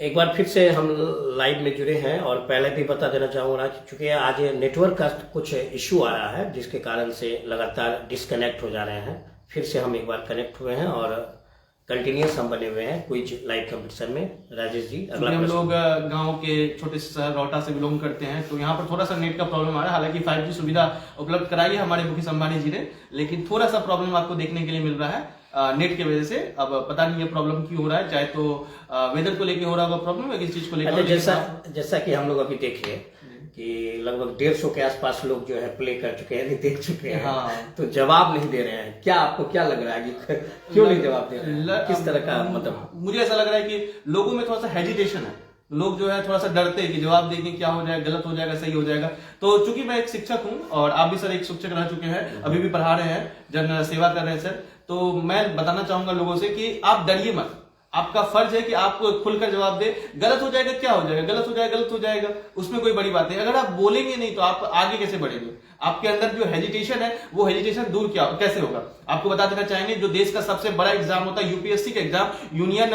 एक बार फिर से हम लाइव में जुड़े हैं और पहले भी बता देना चाहूँगा कि चूंकि आज नेटवर्क का कुछ इशू आ रहा है जिसके कारण से लगातार डिस्कनेक्ट हो जा रहे हैं। फिर से हम एक बार कनेक्ट हुए हैं और कंटिन्यूस हम बने हुए हैं क्विज लाइव कंपटीशन में। राजेश जी, अगला हम प्रश्न। लोग गांव के छोटे से शहर रौटा से बिलोंग करते हैं, तो यहाँ पर थोड़ा सा नेट का प्रॉब्लम आ रहा है। हालांकि 5G सुविधा उपलब्ध कराई है हमारे मुकेश अंबानी जी ने, लेकिन थोड़ा सा प्रॉब्लम आपको देखने के लिए मिल रहा है नेट की वजह से। अब पता नहीं ये प्रॉब्लम क्यों हो रहा है, चाहे तो वेदर को लेके हो रहा होगा प्रॉब्लम या किसी चीज को अच्छा, लेकर। जैसा कि हम लोग अभी देखे कि लगभग 150 के आसपास लोग जो है प्ले कर चुके हैं, देख चुके हैं। हाँ। तो जवाब नहीं दे रहे हैं। क्या आपको क्या लग रहा है कि क्यों नहीं जवाब दे रहे हैं? किस तरह का मतलब? मुझे ऐसा लग रहा है कि लोगों में थोड़ा सा हेजिटेशन है। लोग जो है थोड़ा सा डरते हैं कि जवाब देंगे क्या हो जाएगा, गलत हो जाएगा, सही हो जाएगा। तो चूंकि मैं एक शिक्षक हूं और आप भी सर एक शिक्षक रह चुके हैं, अभी भी पढ़ा रहे हैं, जन सेवा कर रहे हैं सर, तो मैं बताना चाहूंगा लोगों से कि आप डरिए मत। आपका फर्ज है कि आप खुलकर जवाब दे। गलत हो जाएगा क्या हो जाएगा, गलत हो जाएगा गलत हो जाएगा, उसमें कोई बड़ी बात नहीं। अगर आप बोलेंगे नहीं तो आप आगे कैसे बढ़ेंगे? आपके अंदर जो हेजिटेशन है वो हेजिटेशन दूर क्या कैसे होगा? आपको बता देना चाहेंगे, जो देश का सबसे बड़ा एग्जाम होता है यूपीएससी का exam, union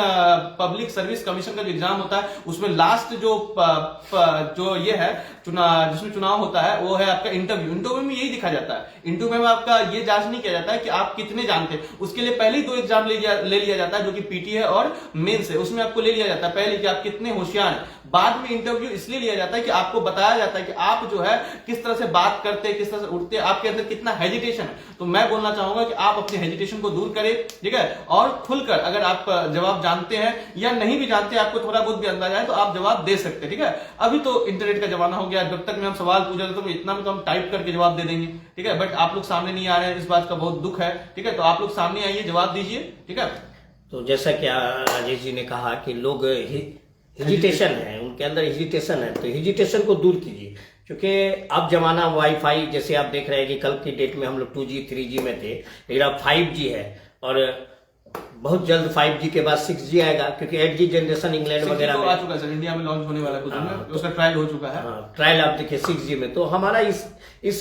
public service commission का जो एग्जाम होता है, उसमें लास्ट जो ये है जिसमें चुनाव होता है वो है आपका इंटरव्यू। इंटरव्यू में यही दिखा जाता है। इंटरव्यू में आपका ये जांच नहीं किया जाता है कि आप कितने जानते हैं। उसके लिए पहले ही 2 एग्जाम ले लिया जाता है, जो कि पीटी है और मेंस है। उसमें आपको ले लिया जाता है पहले कि आप कितने होशियार हैं। बाद में इंटरव्यू इसलिए लिया जाता है कि आपको बताया जाता है कि आप जो है किस तरह से बात करते हैं, किस तरह से उठते हैं, आपके अंदर कितना हेजिटेशन है। तो मैं बोलना चाहूंगा कि आप अपने हेजिटेशन को दूर करें, ठीक है, और खुलकर अगर आप जवाब जानते हैं या नहीं भी जानते, आपको थोड़ा बहुत भी अंदाजा है, तो आप जवाब दे सकते हैं, ठीक है। अभी तो इंटरनेट का जमाना हो गया, जब तक में हम सवाल पूछ रहे तो इतना में तो हम टाइप करके जवाब दे देंगे, ठीक है। बट आप लोग सामने नहीं आ रहे हैं, इस बात का बहुत दुख है, ठीक है। तो आप लोग सामने आइए, जवाब दीजिए, ठीक है। तो जैसा कि राजेश जी ने कहा कि लोग हेजिटेशन है, उनके अंदर हेजिटेशन है, तो हेजिटेशन को दूर कीजिए। क्योंकि अब जमाना वाईफाई, जैसे आप देख रहे हैं कि कल की डेट में हम लोग 2G 3G में थे, लेकिन अब 5G है और बहुत जल्द 5G के बाद 6G आएगा। क्योंकि 8G जनरेशन इंग्लैंड वगैरह तो में आ चुका है सर, इंडिया में लॉन्च होने वाला है कुछ दिन में, उसका ट्रायल हो चुका है। ट्रायल आप देखिए 6G में। तो हमारा इस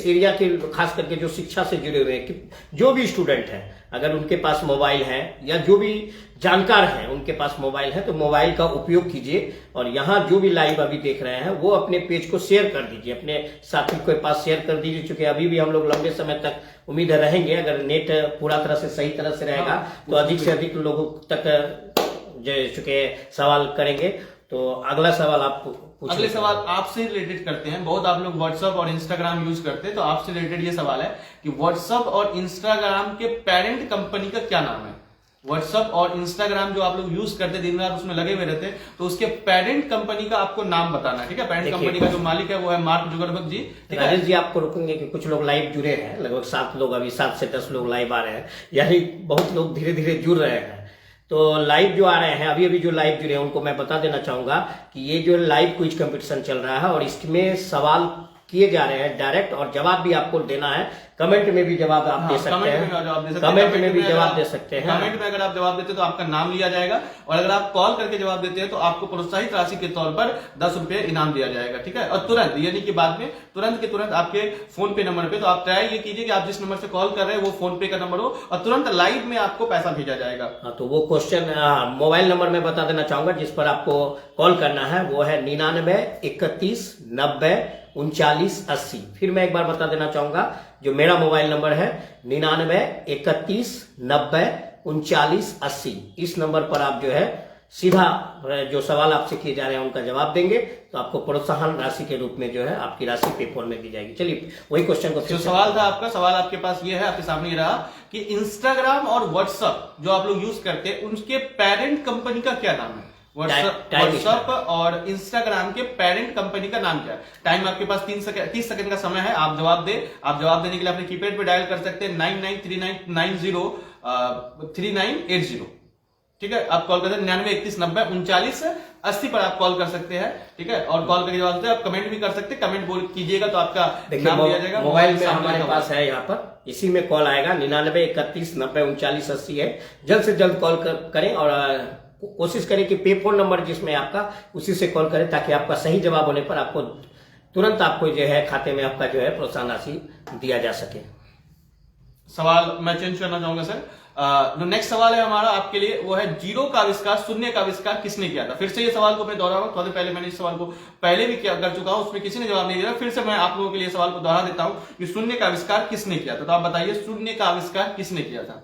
एरिया के खास करके जो शिक्षा से जुड़े हुए हैं, कि जो भी स्टूडेंट हैं, अगर उनके पास मोबाइल है या जो भी जानकार हैं उनके पास मोबाइल है, तो मोबाइल का उपयोग कीजिए। और यहाँ जो भी लाइव अभी देख रहे हैं वो अपने पेज को शेयर कर दीजिए, अपने साथी के पास शेयर कर दीजिए। क्योंकि अभी भी हम लोग लंबे समय तक उम्मीद रहेंगे, अगर नेट पूरा तरह से सही तरह से रहेगा तो अधिक से अधिक लोगों तक चुके सवाल करेंगे। तो अगला सवाल आप अगले सवाल आपसे रिलेटेड करते हैं। बहुत आप लोग व्हाट्सएप और इंस्टाग्राम यूज करते हैं, तो आपसे रिलेटेड ये सवाल है कि व्हाट्सएप और इंस्टाग्राम के पेरेंट कंपनी का क्या नाम है? व्हाट्सएप और इंस्टाग्राम जो आप लोग यूज करते दिन रात उसमें लगे हुए रहते हैं, तो उसके पेरेंट कंपनी का आपको नाम बताना है, ठीक है। पेरेंट कंपनी का जो मालिक है वो है मार्क जुकरबर्ग जी, ठीक है। राजेश जी, आपको रुकेंगे कि कुछ लोग लाइव जुड़े हैं, लगभग 7 लोग, अभी 7 से 10 लोग लाइव आ रहे हैं, यानी बहुत लोग धीरे धीरे जुड़ रहे हैं। तो लाइव जो आ रहे हैं, अभी अभी जो लाइव जुड़े हैं उनको मैं बता देना चाहूंगा कि ये जो लाइव क्विज कंपटीशन चल रहा है और इसमें सवाल किए जा रहे हैं डायरेक्ट, और जवाब भी आपको देना है। कमेंट में भी जवाब आप दे सकते हैं, कमेंट में भी जवाब दे सकते हैं। कमेंट में अगर आप जवाब देते हैं तो आपका नाम लिया जाएगा, और अगर आप कॉल करके जवाब देते हैं तो आपको प्रोत्साहित राशि के तौर पर 10 रुपए इनाम दिया जाएगा, ठीक है। और तुरंत, यानी कि बाद में तुरंत के तुरंत आपके फोन पे नंबर पे, तो आप ट्राई ये कीजिए कि आप जिस नंबर से कॉल कर रहे हैं वो फोन पे का नंबर हो और तुरंत लाइव में आपको पैसा भेजा जाएगा। तो वो क्वेश्चन मोबाइल नंबर में बता देना चाहूंगा जिस पर आपको कॉल करना है, वो है 99 31 90 39 80। फिर मैं एक बार बता देना चाहूंगा, जो मेरा मोबाइल नंबर है 99 31 90 39 80। इस नंबर पर आप जो है सीधा जो सवाल आपसे किए जा रहे हैं उनका जवाब देंगे, तो आपको प्रोत्साहन राशि के रूप में जो है आपकी राशि पे फोन में दी जाएगी। चलिए वही क्वेश्चन को, जो सवाल था आपका, सवाल आपके पास ये है, आपके सामने ये रहा कि इंस्टाग्राम और व्हाट्सएप जो आप लोग यूज करते हैं उनके पेरेंट कंपनी का क्या नाम है? व्हाट्सएप और इंस्टाग्राम के पेरेंट कंपनी का नाम क्या है? टाइम आपके पास 30 सेकंड का समय है, आप जवाब दे। आप जवाब देने के लिए अपने कीपैड पे डायल कर सकते हैं 9939903980, ठीक है। आप कॉल करते हैं 99 31 90 39 80 पर आप कॉल कर सकते हैं, ठीक है। और कॉल करके जवाब देते हैं। आप कमेंट भी कर सकते हैं, कमेंट बोल कीजिएगा तो आपका नाम लिया जाएगा। मोबाइल में हमारे पास है, यहाँ पर इसी में कॉल आएगा 99 31 90 39 80 है। जल्द से जल्द कॉल करें और कोशिश करें कि पे फोन नंबर जिसमें आपका, उसी से कॉल करें, ताकि आपका सही जवाब होने पर आपको तुरंत आपको जो है खाते में आपका जो है प्रोत्साहन राशि दिया जा सके। सवाल मैं चेंज करना चाहूंगा सर। जो नेक्स्ट सवाल है हमारा आपके लिए वो है जीरो का आविष्कार, शून्य का आविष्कार किसने किया था। फिर से ये सवाल को मैं दोहरा रहा हूं, थोड़ी पहले मैंने इस सवाल को पहले भी कर चुका हूं, उसमें किसी ने जवाब नहीं दिया। फिर से मैं आप लोगों के लिए सवाल को दोहरा देता हूं कि शून्य का आविष्कार किसने किया था। तो आप बताइए शून्य का आविष्कार किसने किया था।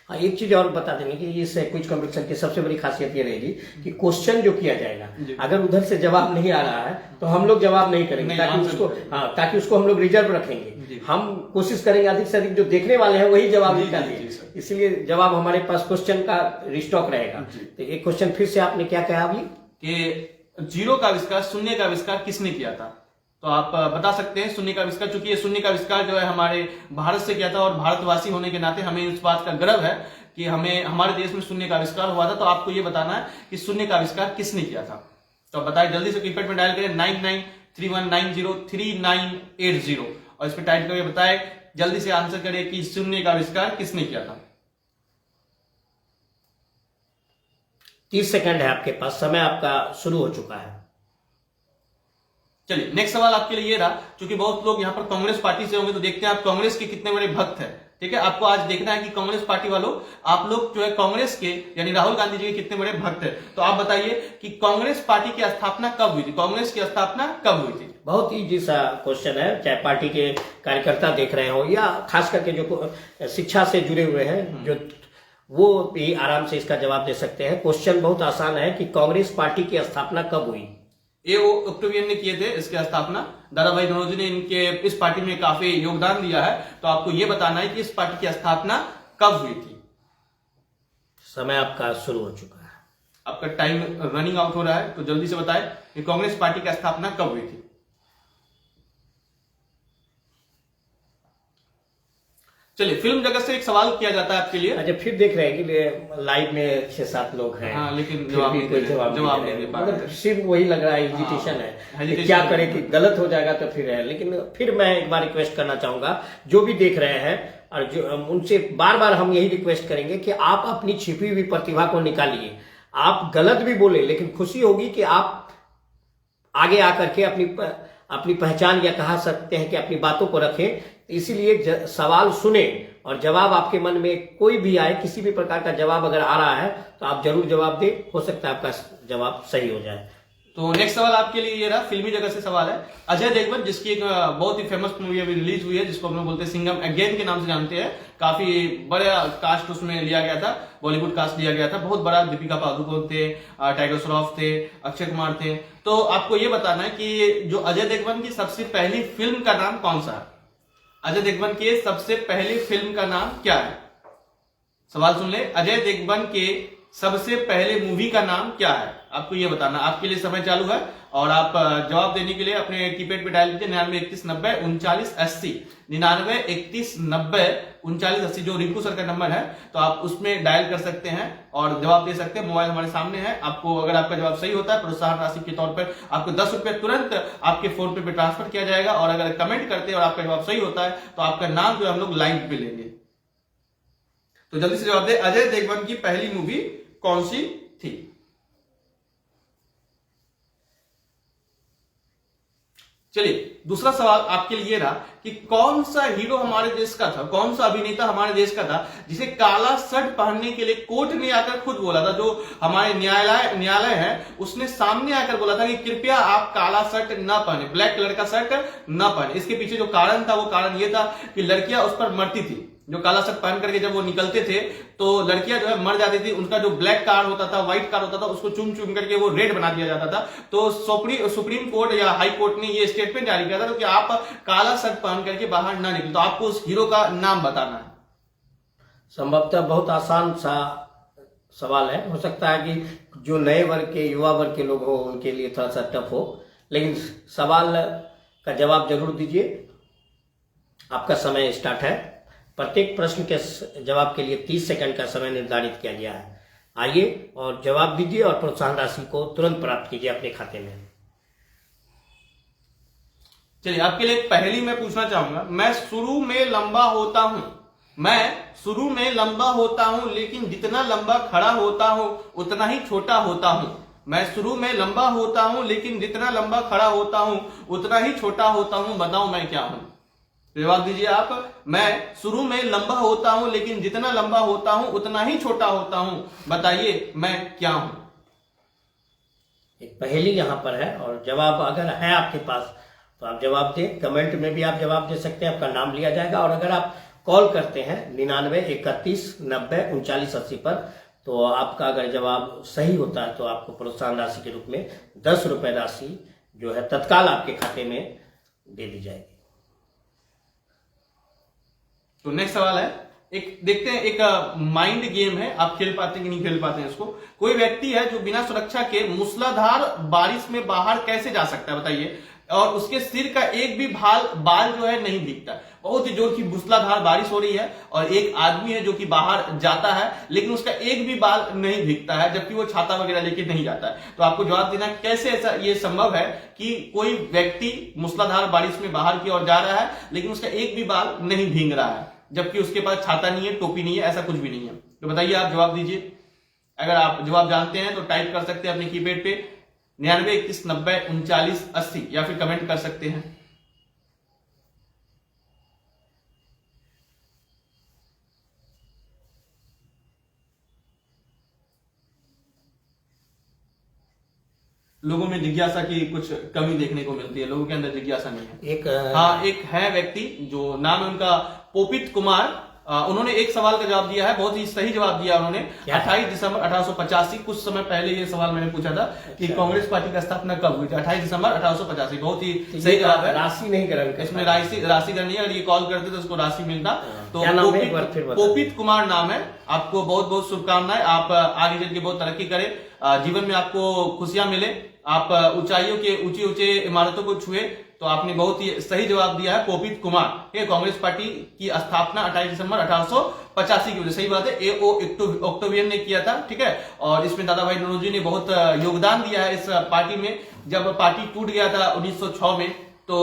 हाँ, एक चीज और बता देंगे कि इस क्विज कंपटीशन की सबसे बड़ी खासियत ये रहेगी कि क्वेश्चन जो किया जाएगा, अगर उधर से जवाब नहीं आ रहा है तो हम लोग जवाब नहीं करेंगे, ताकि उसको हम लोग रिजर्व रखेंगे। हम कोशिश करेंगे अधिक से अधिक जो देखने वाले हैं वही जवाब निकालेंगे, इसलिए जवाब हमारे पास क्वेश्चन का रिस्टॉक रहेगा। तो एक क्वेश्चन फिर से आपने क्या कहा अभी कि जीरो का आविष्कार, शून्य का आविष्कार किसने किया था। तो आप बता सकते हैं शून्य का आविष्कार, चूंकि ये शून्य का आविष्कार जो है हमारे भारत से किया था और भारतवासी होने के नाते हमें इस बात का गर्व है कि हमें हमारे देश में शून्य का आविष्कार हुआ था। तो आपको ये बताना है कि शून्य का आविष्कार किसने किया था। तो बताइए जल्दी से कीपैड में डायल करें 9931903980 और इस पर टाइप करके बताएं, जल्दी से आंसर करिए कि शून्य का आविष्कार किसने किया था। 30 सेकंड है आपके पास, समय आपका शुरू हो चुका है। चलिए नेक्स्ट सवाल आपके लिए ये रहा, क्योंकि बहुत लोग यहाँ पर कांग्रेस पार्टी से होंगे तो देखते हैं आप कांग्रेस के कितने बड़े भक्त हैं। ठीक है, आपको आज देखना है कि कांग्रेस पार्टी वालों आप लोग जो है कांग्रेस के यानी राहुल गांधी जी के कितने बड़े भक्त हैं। तो आप बताइए कि कांग्रेस पार्टी की स्थापना कब हुई थी, कांग्रेस की स्थापना कब हुई थी। बहुत इजी सा क्वेश्चन है, चाहे पार्टी के कार्यकर्ता देख रहे हो या खास करके जो शिक्षा से जुड़े हुए हैं जो वो भी आराम से इसका जवाब दे सकते हैं। क्वेश्चन बहुत आसान है कि कांग्रेस पार्टी की स्थापना कब हुई। ये वो ऑक्टेवियन ने किए थे इसकी स्थापना, दादाभाई नौरोजी ने इनके इस पार्टी में काफी योगदान दिया है। तो आपको ये बताना है कि इस पार्टी की स्थापना कब हुई थी। समय आपका शुरू हो चुका है, आपका टाइम रनिंग आउट हो रहा है, तो जल्दी से बताएं कि कांग्रेस पार्टी की स्थापना कब हुई थी। चलिए फिल्म जगत से एक सवाल किया जाता है आपके लिए। अच्छा, फिर देख रहे हैं कि लाइव में 6-7 लोग हैं। हाँ, लेकिन कोई जवाब नहीं दे पा रहे। मतलब सिर्फ वही लग रहा है हेजिटेशन है कि क्या करें कि गलत हो जाएगा तो फिर है। लेकिन फिर मैं एक बार रिक्वेस्ट करना चाहूंगा जो भी देख रहे हैं और जो उनसे बार बार हम यही रिक्वेस्ट करेंगे कि आप अपनी छिपी हुई प्रतिभा को निकालिए। आप गलत भी बोले लेकिन खुशी होगी कि आप आगे आकर के अपनी पहचान या कहा सकते हैं कि अपनी बातों को रखें। इसीलिए सवाल सुने और जवाब आपके मन में कोई भी आए, किसी भी प्रकार का जवाब अगर आ रहा है तो आप जरूर जवाब दें, हो सकता है आपका जवाब सही हो जाए। तो नेक्स्ट सवाल आपके लिए ये रहा, फिल्मी जगत से सवाल है। अजय देवगन जिसकी एक बहुत ही फेमस मूवी अभी रिलीज हुई है जिसको हम लोग बोलते हैं सिंघम अगेन के नाम से जानते हैं, काफी बड़ा कास्ट उसमें लिया गया था, बॉलीवुड कास्ट लिया गया था, बहुत बड़ा। दीपिका पादुकोण थे, टाइगर श्रॉफ थे, अक्षय कुमार थे। तो आपको ये बताना है कि जो अजय देवगन की सबसे पहली फिल्म का नाम कौन सा है। अजय देवगन के सबसे पहली फिल्म का नाम क्या है। सवाल सुन ले, अजय देवगन के सबसे पहले मूवी का नाम क्या है, आपको ये बताना। आपके लिए समय चालू है और आप जवाब देने के लिए अपने कीपैड पे डायल कीजिए 9931903980 9931903980 जो रिंकू सर का नंबर है, तो आप उसमें डायल कर सकते हैं और जवाब दे सकते हैं। मोबाइल हमारे सामने है। आपको अगर आपका जवाब सही होता है प्रोत्साहन राशि के तौर पर आपको 10 रुपए तुरंत आपके फोन पे ट्रांसफर किया जाएगा। और अगर कमेंट करते हैं और आपका जवाब सही होता है तो आपका नाम जो हम लोग लाइव पे लेंगे। तो जल्दी से जवाब दे, अजय देवगन की पहली मूवी कौन सी थी। चलिए दूसरा सवाल आपके लिए रहा कि कौन सा हीरो हमारे देश का था, कौन सा अभिनेता हमारे देश का था जिसे काला शर्ट पहनने के लिए कोर्ट ने आकर खुद बोला था। जो हमारे न्यायालय है उसने सामने आकर बोला था कि कृपया आप काला शर्ट ना पहने, ब्लैक कलर का शर्ट ना पहने। इसके पीछे जो कारण था वो कारण ये था कि लड़कियां उस पर मरती थी। जो काला शर्ट पहन करके जब वो निकलते थे तो लड़कियां जो है मर जाती थी। उनका जो ब्लैक कार्ड होता था, व्हाइट कार्ड होता था, उसको चुन चुन करके वो रेड बना दिया जाता था। तो सुप्रीम कोर्ट या हाई कोर्ट ने ये स्टेटमेंट जारी किया था कि आप काला शर्ट पहन करके बाहर ना निकले। तो आपको उस हीरो का नाम बताना है। संभवतः बहुत आसान सा सवाल है, हो सकता है कि जो नए वर्ग के युवा वर्ग के लोग हो उनके लिए थोड़ा सा टफ हो, लेकिन सवाल का जवाब जरूर दीजिए। आपका समय स्टार्ट है। प्रत्येक प्रश्न के जवाब के लिए 30 सेकंड का समय निर्धारित किया गया है। आइए और जवाब दीजिए और प्रोत्साहन राशि को तुरंत प्राप्त कीजिए अपने खाते में। चलिए आपके लिए पहली मैं पूछना चाहूंगा। मैं शुरू में लंबा होता हूं लेकिन जितना लंबा खड़ा होता हूं उतना ही छोटा होता हूं। मैं शुरू में लंबा होता हूं लेकिन जितना लंबा खड़ा होता हूं उतना ही छोटा होता हूं। बताओ मैं क्या हूं। जवाब दीजिए आप। मैं शुरू में लंबा होता हूं, लेकिन जितना लंबा होता हूं उतना ही छोटा होता हूं, बताइए मैं क्या हूं? एक पहेली यहाँ पर है, और जवाब अगर है आपके पास तो आप जवाब दें। कमेंट में भी आप जवाब दे सकते हैं, आपका नाम लिया जाएगा। और अगर आप कॉल करते हैं 99 31 90 39 80 पर, तो आपका अगर जवाब सही होता है तो आपको प्रोत्साहन राशि के रूप में 10 रुपए राशि जो है तत्काल आपके खाते में दे दी जाएगी। तो नेक्स्ट सवाल है, एक देखते हैं, एक माइंड गेम है, आप खेल पाते हैं कि नहीं खेल पाते हैं इसको। कोई व्यक्ति है जो बिना सुरक्षा के मूसलाधार बारिश में बाहर कैसे जा सकता है, बताइए। और उसके सिर का एक भी बाल जो है नहीं भीगता। बहुत ही जोर की मूसलाधार बारिश हो रही है और एक आदमी है जो कि बाहर जाता है, लेकिन उसका एक भी बाल नहीं भीगता है, जबकि वो छाता वगैरह लेके नहीं जाता है। तो आपको जवाब देना है कैसे ऐसा ये संभव है कि कोई व्यक्ति मूसलाधार बारिश में बाहर की ओर जा रहा है, लेकिन उसका एक भी बाल नहीं भीग रहा है, जबकि उसके पास छाता नहीं है, टोपी नहीं है, ऐसा कुछ भी नहीं है। तो बताइए, आप जवाब दीजिए। अगर आप जवाब जानते हैं तो टाइप कर सकते हैं अपने कीपैड पे 99 31 90 39 80, या फिर कमेंट कर सकते हैं। लोगों में जिज्ञासा की कुछ कमी देखने को मिलती है, लोगों के अंदर जिज्ञासा नहीं है। एक है व्यक्ति जो नाम है उनका पोपित कुमार। उन्होंने एक सवाल का जवाब दिया है, बहुत ही सही जवाब दिया उन्होंने। 28 दिसंबर 1885, कुछ समय पहले ये सवाल मैंने पूछा था कि कांग्रेस पार्टी का स्थापना कब हुई थी। 28 दिसंबर 1885, बहुत ही सही जवाब है। राशि नहीं करें, इसमें राशि करनी है, अगर ये कॉल करते तो उसको राशि मिलता। तो पोपित कुमार नाम है। आपको बहुत बहुत शुभकामनाएं, आप आगे चल के बहुत तरक्की करें, जीवन में आपको खुशियां मिले, आप ऊंचाइयों के ऊंचे इमारतों को छुए। तो आपने बहुत ही सही जवाब दिया है, पोपित कुमार। कांग्रेस पार्टी की स्थापना 28 दिसंबर 1885 की वजह, सही बात है, A.O. ऑक्टेवियन ने किया था, ठीक है। और इसमें दादा भाई नौरोजी ने बहुत योगदान दिया है इस पार्टी में। जब पार्टी टूट गया था 1906 में, तो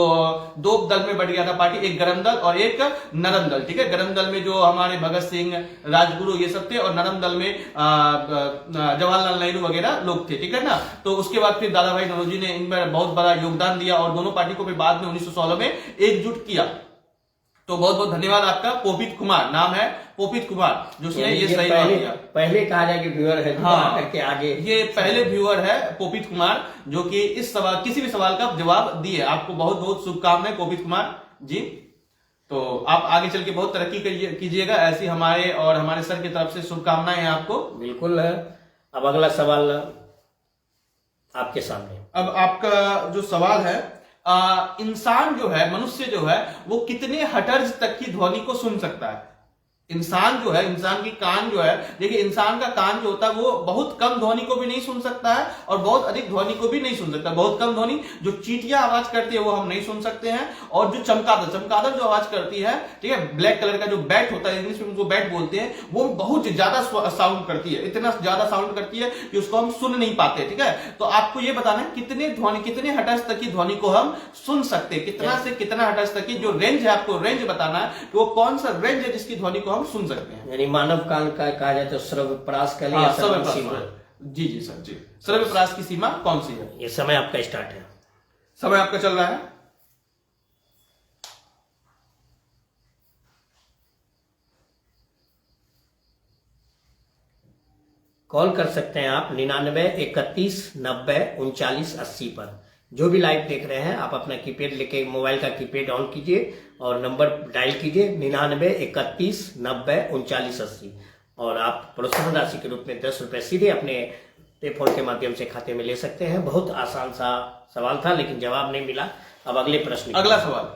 दो दल में बढ़ गया था पार्टी, एक गरम दल और एक नरम दल, ठीक है। गरम दल में जो हमारे भगत सिंह, राजगुरु ये सब थे, और नरम दल में जवाहरलाल नेहरू वगैरह लोग थे, ठीक है ना। तो उसके बाद फिर दादा भाई नौरोजी ने इनमें बहुत बड़ा योगदान दिया और दोनों पार्टी को फिर बाद में 1916 में एकजुट किया। तो बहुत बहुत धन्यवाद आपका। पोपित कुमार नाम है, पोपित कुमार, जो ये सही बात किया। पहले कहा जाए कि व्यूअर है, हाँ, करके आगे ये पहले व्यूअर है पोपित कुमार, जो कि इस सवाल, किसी भी सवाल का जवाब दिए। आपको बहुत बहुत शुभकामनाएं पोपित कुमार जी। तो आप आगे चल के बहुत तरक्की कीजिएगा, ऐसी हमारे और हमारे सर की तरफ से शुभकामनाएं हैं आपको। बिल्कुल है। अब अगला सवाल आपके सामने। अब आपका जो सवाल है, इंसान जो है, मनुष्य जो है, वो कितने हर्ट्ज तक की ध्वनि को सुन सकता है? इंसान जो है, इंसान की कान जो है, देखिए इंसान का कान जो होता है वो बहुत कम ध्वनि को भी नहीं सुन सकता है और बहुत अधिक ध्वनि को भी नहीं सुन सकता। बहुत कम ध्वनि, जो चींटियां आवाज करती है वो हम नहीं सुन सकते हैं, और जो चमगादड़ जो आवाज करती है, ठीक है, ब्लैक कलर का जो बैट होता है, इंग्लिश में उनको बैट बोलते हैं, वो बहुत ज्यादा साउंड करती है, इतना ज्यादा साउंड करती है कि उसको हम सुन नहीं पाते, ठीक है। तो आपको ये बताना है कितने हर्ट्ज तक की ध्वनि को हम सुन सकते हैं, कितना से कितना हर्ट्ज तक की जो रेंज है, आपको रेंज बताना है कि वो कौन सा रेंज है जिसकी ध्वनि को हम सुन सकते हैं। यानी मानव कान का कहा जाए तो श्रव्यपरास का सीमा। जी जी सर जी, श्रव्यपरास की सीमा कौन सी है? ये समय आपका स्टार्ट है, समय आपका चल रहा है। कॉल कर सकते हैं आप 99 31 90 39 80 पर। जो भी लाइव देख रहे हैं, आप अपना कीपैड लेके, मोबाइल का कीपैड ऑन कीजिए और नंबर डायल कीजिए 99 31 90 39 80, और आप प्रोत्साहन राशि के रूप में 10 रुपए सीधे अपने पे फोन के माध्यम से खाते में ले सकते हैं। बहुत आसान सा सवाल था, लेकिन जवाब नहीं मिला। अब अगले प्रश्न, अगला सवाल,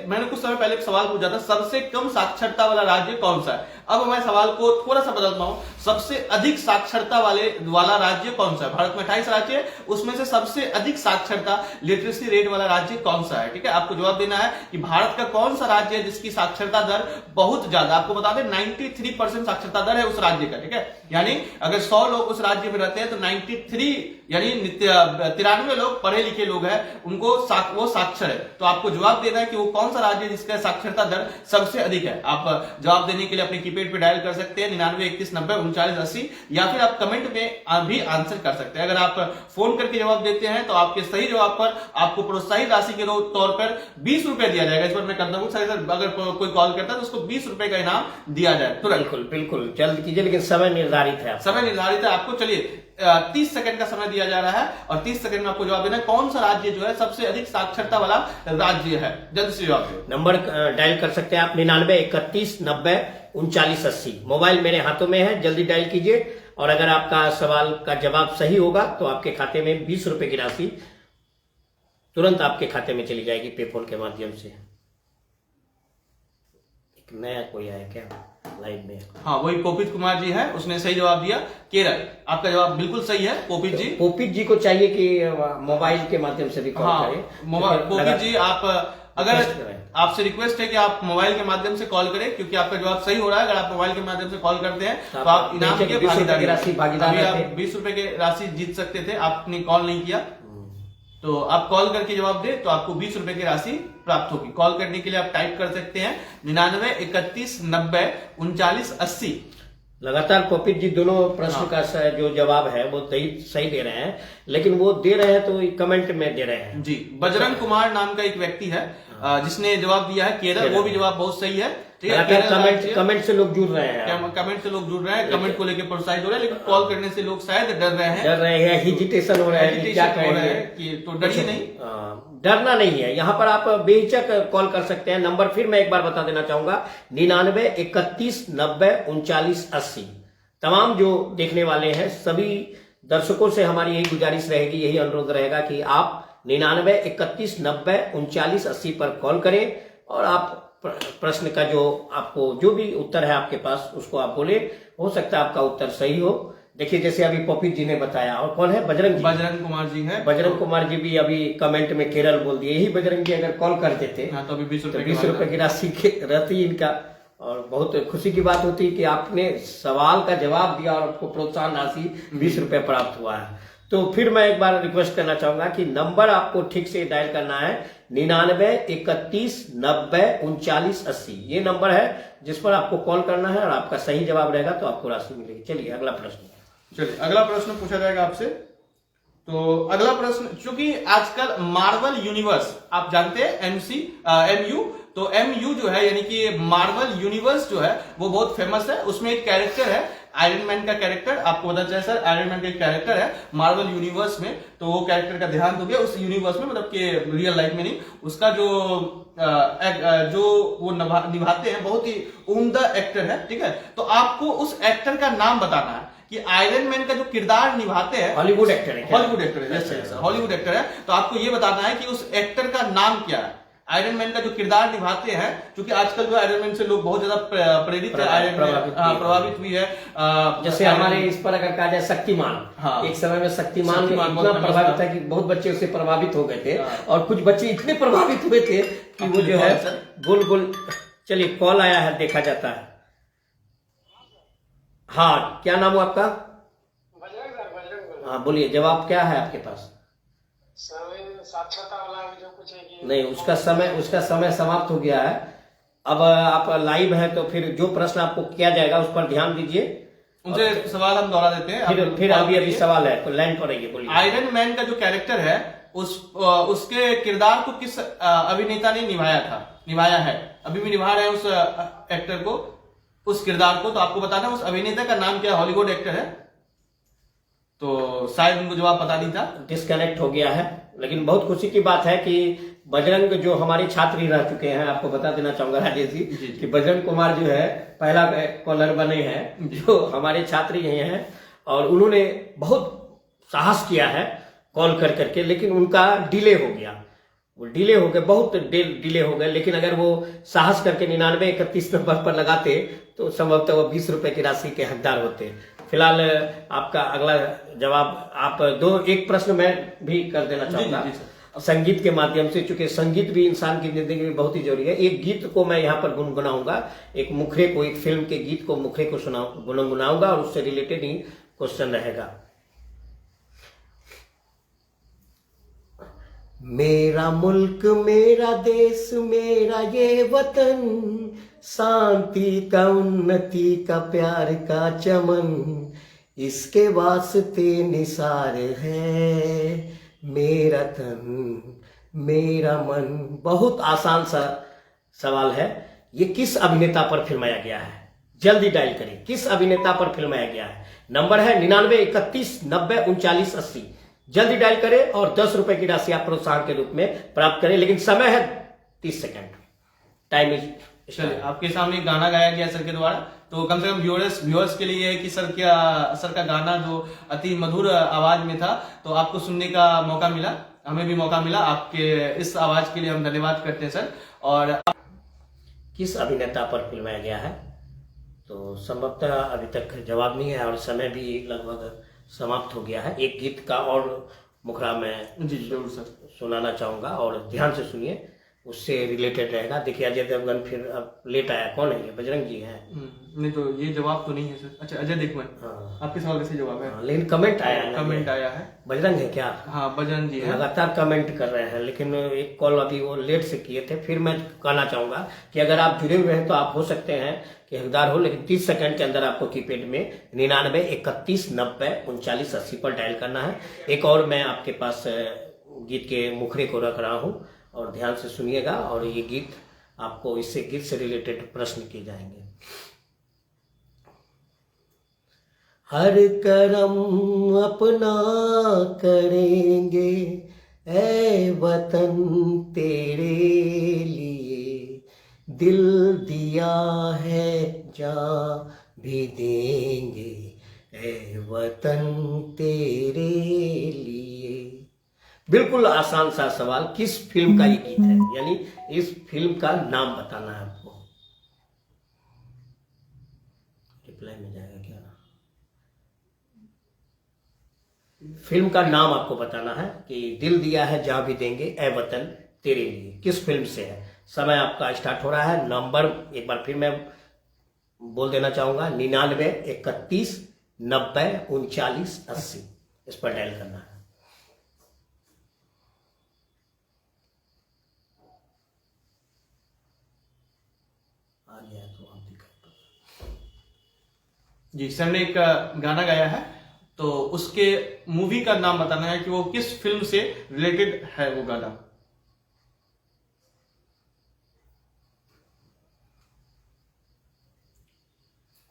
मैंने कुछ समय पहले एक सवाल पूछा था, सबसे कम साक्षरता वाला राज्य कौन सा है? अब मैं सवाल को थोड़ा सा बदलता हूं, सबसे अधिक साक्षरता वाला राज्य कौन सा है? भारत में 28 राज्य है, उसमें से सबसे अधिक साक्षरता, लिटरेसी रेट वाला राज्य कौन सा है? ठीक है, आपको जवाब देना है कि भारत का कौन सा राज्य है जिसकी साक्षरता दर बहुत ज्यादा, आपको बता दें 93% साक्षरता दर है उस राज्य का, ठीक है। यानी अगर 100 लोग उस राज्य में रहते हैं तो 93 यानी 93 लोग पढ़े लिखे लोग हैं उनको वो साक्षर है, तो आपको जवाब देना है कि वो कौन सा राज्य है जिसका साक्षरता दर सबसे अधिक है। आप जवाब देने के लिए अपने कीपैड पे डायल कर सकते हैं 99 31 90 39 80, या फिर आप कमेंट में भी आंसर कर सकते हैं। अगर आप फोन करके जवाब देते हैं तो आपके सही जवाब पर आपको प्रोत्साहित राशि के तौर पर 20 रुपए दिया जाएगा। इस पर मैं करता हूँ सर, अगर कोई कॉल करता है तो उसको 20 रुपए का इनाम दिया जाए तुरंत। बिल्कुल बिल्कुल जल्द कीजिए, लेकिन समय निर्धारित है। समय निर्धारित है आपको। चलिए 30 सेकंड का समय दिया जा रहा है और 30 सेकंड में आपको जवाब देना है कौन सा राज्य जो है सबसे अधिक साक्षरता वाला राज्य है। जल्द से जवाब दो। नंबर डायल कर सकते हैं आप 99 31 90 39 80। मोबाइल मेरे हाथों में है, जल्दी डायल कीजिए। और अगर आपका सवाल का जवाब सही होगा तो आपके खाते में 20 रुपए की राशि तुरंत आपके खाते में चली जाएगी पेफोन के माध्यम से। एक नया कोई आया क्या लाइव में? हाँ, वही पोपित कुमार जी है, उसने सही जवाब दिया केरल। आपका जवाब बिल्कुल सही है पोपित जी। पोपित जी को चाहिए कि मोबाइल के माध्यम से भी कॉल करें। पोपित जी आप अगर आपसे रिक्वेस्ट है कि आप मोबाइल के माध्यम से कॉल करें, क्योंकि आपका जवाब सही हो रहा है। अगर आप मोबाइल के माध्यम से कॉल करते हैं तो आप इनाम के भागीदार, आप 20 रुपए की राशि जीत सकते थे। आपने कॉल नहीं किया तो आप कॉल करके जवाब दे तो आपको 20 रुपए की राशि प्राप्त होगी। कॉल करने के लिए आप टाइप कर सकते हैं 99 31 90 39 80। लगातार पोपित जी दोनों प्रश्न का जो जवाब है वो सही दे रहे हैं, लेकिन वो दे रहे हैं तो कमेंट में दे रहे हैं जी। बजरंग कुमार नाम का एक व्यक्ति है जिसने जवाब दिया है केरल, वो भी जवाब बहुत सही है। ठीक है, कमेंट से लोग जुड़ रहे हैं, कमेंट से लोग जुड़ रहे हैं, कमेंट को लेकर प्रोत्साहित हो रहे हैं, लेकिन कॉल करने से लोग शायद डर रहे हैं, हिजिटेशन हो रहा है, क्या कहेंगे कि तो डरिए नहीं, डरना नहीं है। यहाँ पर आप बेहिचक कॉल कर सकते हैं। नंबर फिर मैं एक बार बता देना चाहूंगा 99 31 90 39 80। तमाम जो देखने वाले हैं सभी दर्शकों से हमारी यही गुजारिश रहेगी, यही अनुरोध रहेगा कि आप 99 31 90 39 80 पर कॉल करें और आप प्रश्न का जो आपको जो भी उत्तर है आपके पास उसको आप बोले। हो सकता है आपका उत्तर सही हो। देखिए जैसे अभी पोपित जी ने बताया, और कौन है? बजरंग कुमार जी है। बजरंग कुमार जी भी अभी कमेंट में केरल बोल दिए। यही बजरंग जी अगर कॉल कर देते तो अभी 20 रुपए की राशि रहती इनका, और बहुत खुशी की बात होती कि आपने सवाल का जवाब दिया और आपको प्रोत्साहन राशि 20 रुपए प्राप्त हुआ है। तो फिर मैं एक बार रिक्वेस्ट करना चाहूंगा कि नंबर आपको ठीक से डायल करना है 99 31 90 39 80। ये नंबर है जिस पर आपको कॉल करना है और आपका सही जवाब रहेगा तो आपको राशि मिलेगी। चलिए अगला प्रश्न। चलिए अगला प्रश्न पूछा जाएगा आपसे। तो अगला प्रश्न, चूंकि आजकल मार्वल यूनिवर्स आप जानते हैं MU, तो MU जो है यानी कि मार्वल यूनिवर्स जो है वो बहुत फेमस है। उसमें एक कैरेक्टर है आयरन मैन का कैरेक्टर। आपको पता चला सर आयरन मैन का एक कैरेक्टर है मार्वल यूनिवर्स में, तो वो कैरेक्टर का देहांत हो गया उस यूनिवर्स में, मतलब कि रियल लाइफ में नहीं। उसका जो वो निभाते हैं बहुत ही उम्दा एक्टर है। ठीक है, तो आपको उस एक्टर का नाम बताना है कि आयरन मैन का जो किरदार निभाते हैं। हॉलीवुड एक्टर है, हॉलीवुड एक्टर है। तो आपको ये बताना है कि उस एक्टर का नाम क्या है। आयरन मैन का जो किरदार निभाते हैं, क्योंकि आजकल जो आयरन मैन से लोग बहुत ज्यादा प्रेरित है, आयरन मैन प्रभावित भी है। जैसे हमारे इस पर अगर कहा जाए शक्तिमान, हाँ, एक समय में शक्तिमान इतना प्रभावित था कि बहुत बच्चे उससे प्रभावित हो गए थे, और कुछ बच्चे इतने प्रभावित हुए थे कि वो जो है गोल गोल। चलिए कॉल आया है, देखा जाता है। हाँ, क्या नाम हो आपका? हाँ बोलिए, जवाब क्या है आपके पास? साक्षरता वाला जो कुछ है कि नहीं, उसका समय समाप्त हो गया है। अब आप लाइव हैं तो फिर जो प्रश्न आपको किया जाएगा उस पर ध्यान दीजिए। उनसे सवाल हम दोहरा देते हैं। फिर अभी सवाल है तो लाइन पर रहिए, बोलिए। आयरन मैन का जो कैरेक्टर है उसके किरदार को किस अभिनेता ने निभाया है, अभी भी निभा रहे हैं उस एक्टर को, उस किरदार को। तो आपको बताना उस अभिनेता का नाम क्या, हॉलीवुड एक्टर है। तो शायद उनको जवाब पता नहीं था, डिस्कनेक्ट हो गया है। लेकिन बहुत खुशी की बात है कि बजरंग जो हमारे छात्र ही रह चुके हैं, आपको बता देना चाहूंगा राजेश जी कि बजरंग कुमार जो है पहला कॉलर बने हैं जो हमारे छात्र ही हैं, और उन्होंने बहुत साहस किया है कॉल कर करके, लेकिन उनका डिले हो गया। वो डिले हो गए, बहुत डिले हो गए। लेकिन अगर वो साहस करके 99 31 नंबर पर लगाते तो संभवतः वो 20 रुपए की राशि के हकदार होते। फिलहाल आपका अगला जवाब आप एक प्रश्न मैं भी कर देना चाहूंगा संगीत के माध्यम से, क्योंकि संगीत भी इंसान की जिंदगी में बहुत ही जरूरी है। एक गीत को मैं यहाँ पर गुनगुनाऊंगा, एक मुखरे को, एक फिल्म के गीत को मुखरे को गुनगुनाऊंगा और उससे रिलेटेड ही क्वेश्चन रहेगा। मेरा मुल्क मेरा देश मेरा ये वतन, शांति का उन्नति का प्यार का चमन, इसके वास्ते निसार है मेरा तन मेरा मन। बहुत आसान सा सवाल है। ये किस अभिनेता पर फिल्माया गया है? जल्दी डायल करें, किस अभिनेता पर फिल्माया गया है? नंबर है 99 31 90 39 80। जल्दी डायल करें और 10 रुपए की राशि आप प्रोत्साहन के रूप में प्राप्त करें, लेकिन समय है 30 सेकंड। Time is. चलिए, आपके सामने एक गाना गाया गया सर के द्वारा, तो कम से कम व्यूअर्स के लिए है कि सर का गाना जो अति मधुर आवाज में था, तो आपको सुनने का मौका मिला, हमें भी मौका मिला। आपके इस आवाज के लिए हम धन्यवाद करते हैं सर। और किस अभिनेता पर फिल्माया गया है? तो संभवतः अभी तक जवाब नहीं है और समय भी लगभग समाप्त हो गया है। एक गीत का और मुखड़ा में जी जरूर सर सुनाना चाहूंगा और ध्यान से सुनिए, उससे रिलेटेड रहेगा। देखिए अजय देवगन फिर अब लेट आया, कौन है ये? बजरंग जी हैं। नहीं तो ये जवाब तो नहीं है सर। अच्छा, अजय देवगन। हाँ। आपके सवाल का सही जवाब है। हाँ, लेकिन कमेंट आया है, कमेंट आया है। बजरंग है क्या? हाँ, बजरंग जी है। लगातार कमेंट कर रहे हैं, लेकिन एक कॉल अभी वो लेट से किए थे। फिर मैं कहना चाहूंगा कि अगर आप जुड़े हुए हैं तो आप हो सकते हैं कि हकदार हो, लेकिन 30 सेकंड के अंदर आपको कीपैड में 99 31 90 39 80 पर डायल करना है। एक और मैं आपके पास गीत के मुखड़े को रख रहा हूं और ध्यान से सुनिएगा, और ये गीत आपको इससे गीत से रिलेटेड प्रश्न किए जाएंगे। हर करम अपना करेंगे ऐ वतन तेरे लिए, दिल दिया है जान भी देंगे ऐ वतन तेरे लिए। बिल्कुल आसान सा सवाल, किस फिल्म का ये गीत है? यानी इस फिल्म का नाम बताना है आपको। रिप्लाई में जाएगा क्या? फिल्म का नाम आपको बताना है कि दिल दिया है जहां भी देंगे ए वतन तेरे लिए, किस फिल्म से है। समय आपका स्टार्ट हो रहा है। नंबर एक बार फिर मैं बोल देना चाहूंगा, 99 31 90 39 80। इस पर डायल करना है। आ गया तो आप दिखा। जी, सर ने एक गाना गाया है, तो उसके मूवी का नाम बताना है कि वो किस फिल्म से रिलेटेड है वो गाना।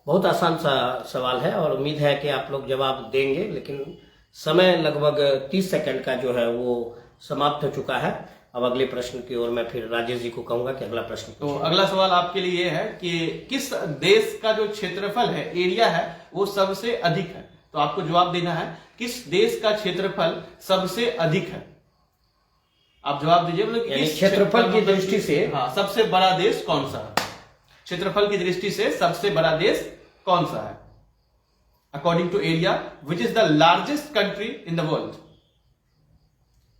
बहुत आसान सा सवाल है और उम्मीद है कि आप लोग जवाब देंगे, लेकिन समय लगभग 30 सेकंड का जो है वो समाप्त हो चुका है। अब अगले प्रश्न की ओर मैं फिर राजेश जी को कहूंगा कि अगला प्रश्न। तो अगला सवाल आपके लिए ये है कि किस देश का जो क्षेत्रफल है, एरिया है, वो सबसे अधिक है। तो आपको जवाब देना है किस देश का क्षेत्रफल सबसे अधिक है। आप जवाब दीजिए, मतलब किस क्षेत्रफल की दृष्टि से। हाँ, सबसे बड़ा देश कौन सा है? क्षेत्रफल की दृष्टि से सबसे बड़ा देश कौन सा है? According to area, which is the largest country in the world.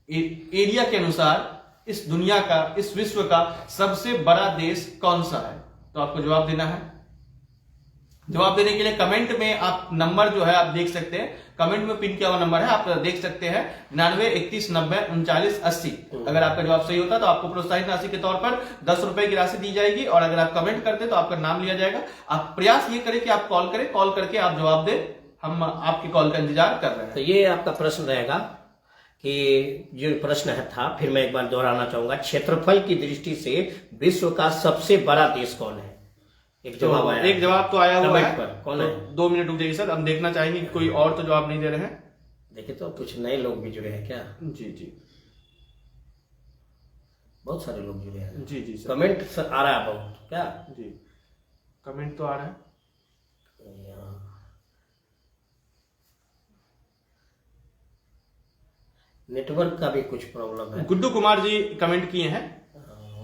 Area के अनुसार इस दुनिया का, इस विश्व का सबसे बड़ा देश कौन सा है? तो आपको जवाब देना है। जवाब देने के लिए कमेंट में आप नंबर जो है आप देख सकते हैं, कमेंट में पिन किया हुआ नंबर है, आप देख सकते हैं 99 31 90 39 80। अगर आपका जवाब सही होता तो आपको प्रोत्साहित राशि के तौर पर 10 रुपए की राशि दी जाएगी, और अगर आप कमेंट करते तो आपका नाम लिया जाएगा। आप प्रयास ये करें कि आप कॉल करें, कॉल करके आप जवाब दें, हम आपकी कॉल का इंतजार कर रहे हैं। तो ये आपका प्रश्न रहेगा कि जो प्रश्न है था, फिर मैं एक बार दोहराना चाहूंगा, क्षेत्रफल की दृष्टि से विश्व का सबसे बड़ा देश कौन है? एक जवाब आया, एक जवाब तो आया हुआ है पर कौन है? 2 मिनट रुक जाइए सर, हम देखना चाहेंगे कोई और तो जवाब नहीं दे रहे हैं। देखिए तो कुछ नए लोग भी जुड़े हैं क्या? जी जी बहुत सारे लोग जुड़े हैं। जी जी सर, कमेंट सर आ रहा है बहुत क्या? जी कमेंट तो आ रहा है। नेटवर्क का भी कुछ प्रॉब्लम है। गुड्डू कुमार जी कमेंट किए हैं।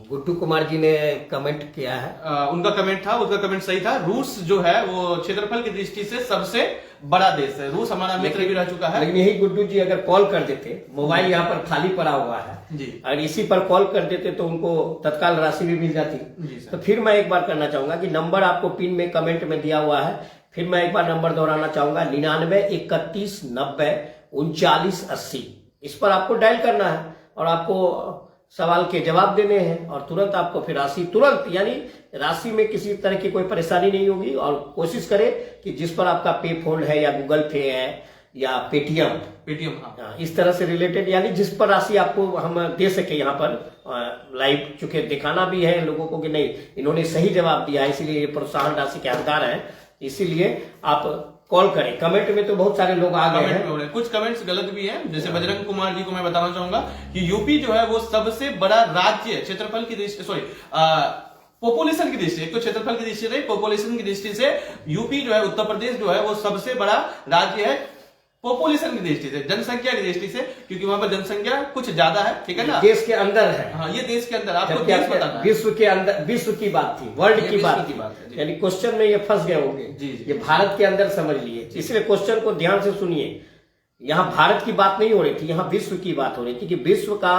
गुड्डू कुमार जी ने कमेंट किया है। उनका कमेंट था, उसका कमेंट सही था। रूस जो है वो क्षेत्रफल की दृष्टि से सबसे बड़ा देश है। रूस हमारा मित्र भी रह चुका है। लेकिन यही गुड्डू जी अगर कॉल कर देते, मोबाइल यहाँ पर खाली पड़ा हुआ है जी, अगर इसी पर कॉल कर देते तो उनको तत्काल राशि भी मिल जाती। जी सर। तो फिर मैं एक बार करना चाहूंगा कि नंबर आपको पिन में कमेंट में दिया हुआ है, फिर मैं एक बार नंबर दोहराना चाहूंगा, 99 31 90 39 80। इस पर आपको डायल करना है और आपको सवाल के जवाब देने हैं और तुरंत आपको फिर राशि तुरंत, यानी राशि में किसी तरह की कोई परेशानी नहीं होगी। और कोशिश करें कि जिस पर आपका पे फोन है या गूगल पे है या पेटीएम, हाँ। इस तरह से रिलेटेड, यानी जिस पर राशि आपको हम दे सके यहाँ पर लाइव, चूंकि दिखाना भी है लोगों को कि नहीं इन्होंने सही जवाब दिया है, इसीलिए ये प्रोत्साहन राशि के हकदार हैं। इसीलिए आप कॉल करें। कमेंट में तो बहुत सारे लोग आ गए हैं, कुछ कमेंट्स गलत भी हैं। जैसे बजरंग कुमार जी को मैं बताना चाहूंगा कि यूपी जो है वो सबसे बड़ा राज्य क्षेत्रफल की दृष्टि, पॉपुलेशन की दृष्टि, एक तो क्षेत्रफल की दृष्टि से, पॉपुलेशन की दृष्टि से यूपी जो है, उत्तर प्रदेश जो है वो सबसे बड़ा राज्य है पॉपुलेशन की दृष्टि से, जनसंख्या की दृष्टि से, क्योंकि वहां पर जनसंख्या कुछ ज्यादा है, ठीक है ना, देश के अंदर है। हाँ, ये देश के अंदर, आपको देश बताना है। विश्व के अंदर, विश्व की बात थी, वर्ल्ड की बात है, यानी क्वेश्चन में ये फंस गए होंगे। ये भारत के अंदर समझ लिए, इसलिए क्वेश्चन को ध्यान से सुनिए। यहाँ भारत की बात नहीं हो रही थी, यहाँ विश्व की बात हो रही थी कि विश्व का